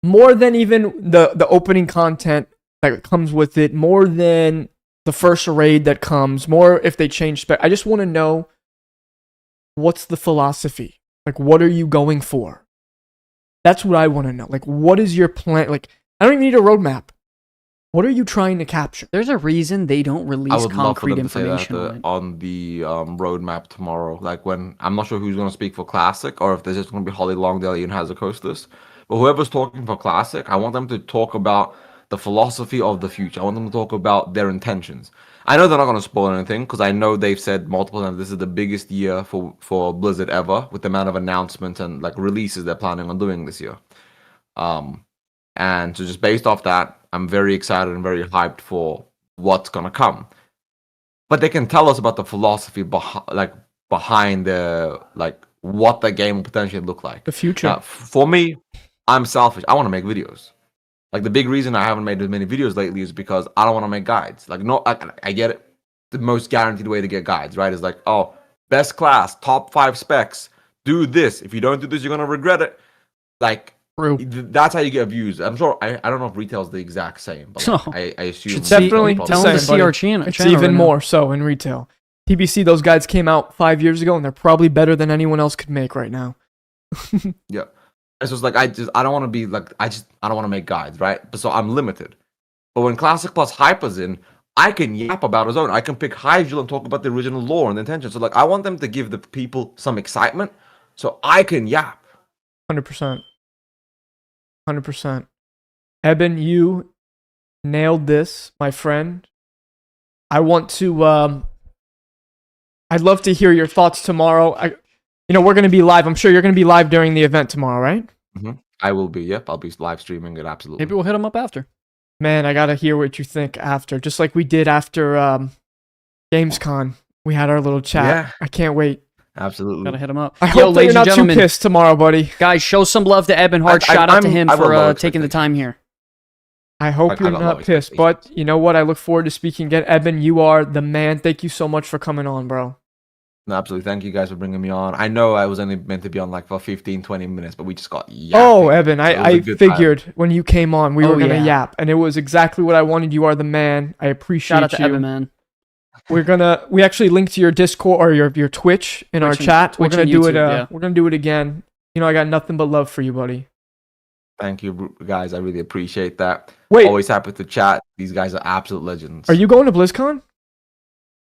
More than even the opening content that comes with it, more than the first raid that comes, more if they change spec. I just want to know, what's the philosophy? Like, what are you going for? That's what I want to know. Like, what is your plan? Like, I don't even need a roadmap. What are you trying to capture? There's a reason they don't I release would love for concrete them to say that information on the roadmap tomorrow. Like when I'm not sure who's going to speak for Classic, or if there's just going to be Holly Longdale and Hazard Coastless. But whoever's talking for Classic, I want them to talk about the philosophy of the future. I want them to talk about their intentions. I know they're not going to spoil anything, because I know they've said multiple times this is the biggest year for Blizzard ever, with the amount of announcements and like releases they're planning on doing this year. And so just based off that, I'm very excited and very hyped for what's gonna come. But they can tell us about the philosophy behind the what the game will potentially look like. The future. For me, I'm selfish. I want to make videos. Like the big reason I haven't made as many videos lately is because I don't want to make guides. Like I get it. The most guaranteed way to get guides, right, is like, oh, best class, top 5 specs, do this. If you don't do this, you're gonna regret it. Like. True. That's how you get views. I'm sure. I don't know if retail's the exact same, but like, I assume Should definitely tell the them to same, see buddy. our channel. It's even more so in retail. TBC, those guides came out 5 years ago, and they're probably better than anyone else could make right now. Yeah. It's just like I don't want to be like I don't want to make guides, right? But so I'm limited. But when Classic Plus Hyper's in, I can yap about his own. I can pick Hyjul and talk about the original lore and the intention. So like I want them to give the people some excitement, so I can yap. 100%. 100%. Eben, you nailed this, my friend. I want to. I'd love to hear your thoughts tomorrow. We're going to be live. I'm sure you're going to be live during the event tomorrow, right? Mm-hmm. I will be. Yep, I'll be live streaming it. Absolutely. Maybe we'll hit him up after. Man, I got to hear what you think after. Just like we did after Gamescon. We had our little chat. Yeah. I can't wait. Absolutely. Gotta hit him up. I hope that you're not too pissed tomorrow, buddy. Guys, show some love to Eben Hart. Shout out to him for taking the time here. I hope you're not pissed, but you know what? I look forward to speaking again. Eben, you are the man. Thank you so much for coming on, bro. No, absolutely. Thank you guys for bringing me on. I know I was only meant to be on like for 15, 20 minutes, but we just got yapping. Oh, Eben, I figured when you came on, we were going to yap, and it was exactly what I wanted. You are the man. I appreciate you. Shout out to Eben, man. We actually linked your Discord or your Twitch in our chat. We're going to do it. We're going to do it again. I got nothing but love for you, buddy. Thank you, guys. I really appreciate that. Wait. Always happy to chat. These guys are absolute legends. Are you going to BlizzCon?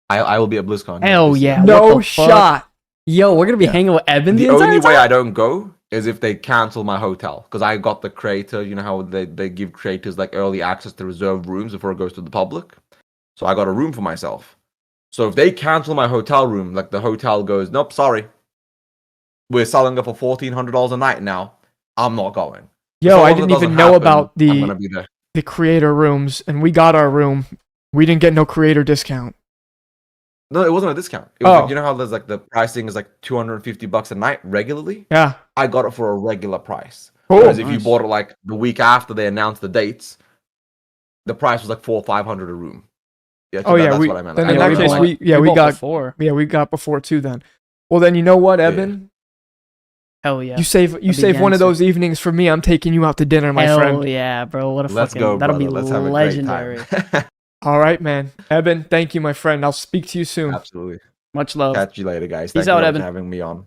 I will be at BlizzCon. Hell yeah. No shot. Yo, we're going to be hanging with Eben the only way I don't go is if they cancel my hotel. Because I got the creator, you know how they give creators like early access to reserved rooms before it goes to the public. So I got a room for myself. So if they cancel my hotel room, like the hotel goes, nope, sorry. We're selling it for $1,400 a night now. I'm not going. Yo, I didn't even know about the creator rooms, and we got our room. We didn't get no creator discount. No, it wasn't a discount. It was like, you know how there's like the pricing is like $250 a night regularly? Yeah. I got it for a regular price. Oh, Whereas if you bought it like the week after they announced the dates, the price was like $400 or $500 a room. Yeah, so that's what I meant. Then in that case, we got before too. Then, well, then you know what, Eben? Hell yeah! You save one of those evenings for me. I'm taking you out to dinner, my friend. Hell yeah, bro! What a Let's go, that'll brother. be Let's have a legendary. great time. All right, man. Eben, thank you, my friend. I'll speak to you soon. Absolutely. Much love. Catch you later, guys. Peace Thank out, you Eben. for having me on.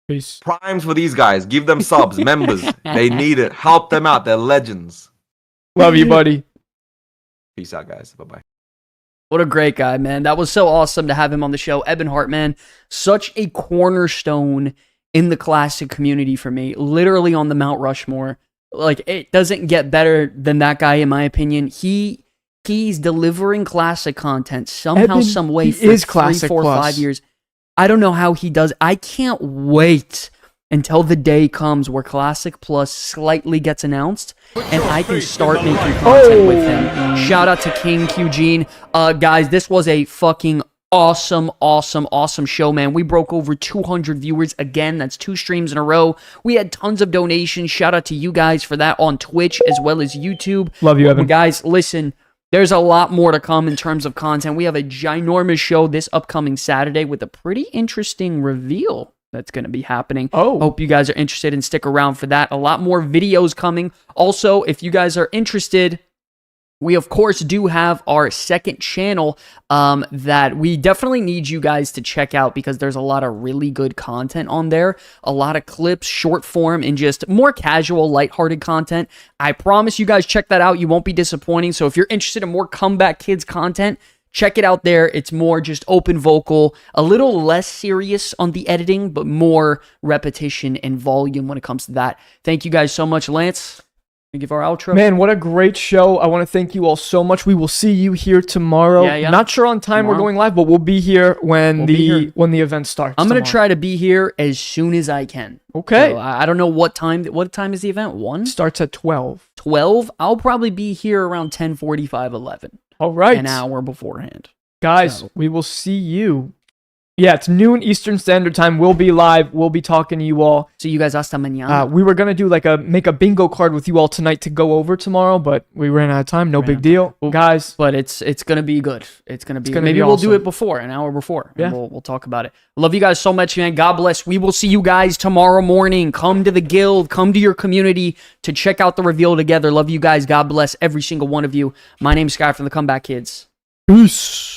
Peace. Primes for these guys. Give them subs, members. They need it. Help them out. They're legends. Love you, buddy. Peace out, guys. Bye-bye. What a great guy, man. That was so awesome to have him on the show. Eben Hart, man. Such a cornerstone in the classic community for me. Literally on the Mount Rushmore. Like, it doesn't get better than that guy, in my opinion. He's delivering classic content somehow, some way for 3, 4, 5 years. I don't know how he does. I can't wait until the day comes where Classic Plus slightly gets announced and I can start making content with him. Shout out to King Eugene. Guys, this was a fucking awesome show, man. We broke over 200 viewers again. That's 2 streams in a row. We had tons of donations. Shout out to you guys for that on Twitch as well as YouTube. Love you, Evan. Guys, listen. There's a lot more to come in terms of content. We have a ginormous show this upcoming Saturday with a pretty interesting reveal that's going to be happening. Hope you guys are interested and stick around for that. A lot more videos coming. Also, if you guys are interested, we, of course, do have our second channel that we definitely need you guys to check out because there's a lot of really good content on there. A lot of clips, short form, and just more casual, lighthearted content. I promise you guys check that out. You won't be disappointing. So if you're interested in more Comeback Kids content, check it out there. It's more just open vocal, a little less serious on the editing, but more repetition and volume when it comes to that. Thank you guys so much, Lance. Give our outro. Man, what a great show. I want to thank you all so much. We will see you here tomorrow. Yeah. Not sure on time we're going live, but we'll be here when the event starts. I'm going to try to be here as soon as I can. Okay. So I don't know what time is the event? 1? Starts at 12. 12? I'll probably be here around 10:45, 11. All right. An hour beforehand. Guys, we will see you. Yeah, it's noon Eastern Standard Time. We'll be live. We'll be talking to you all. See you guys hasta mañana. We were going to do make a bingo card with you all tonight to go over tomorrow, but we ran out of time. No big deal. Guys. But it's going to be good. It's going to be maybe we'll do it before, an hour before. Yeah. We'll talk about it. Love you guys so much, man. God bless. We will see you guys tomorrow morning. Come to the guild. Come to your community to check out the reveal together. Love you guys. God bless every single one of you. My name's Sky from the Comeback Kids. Peace.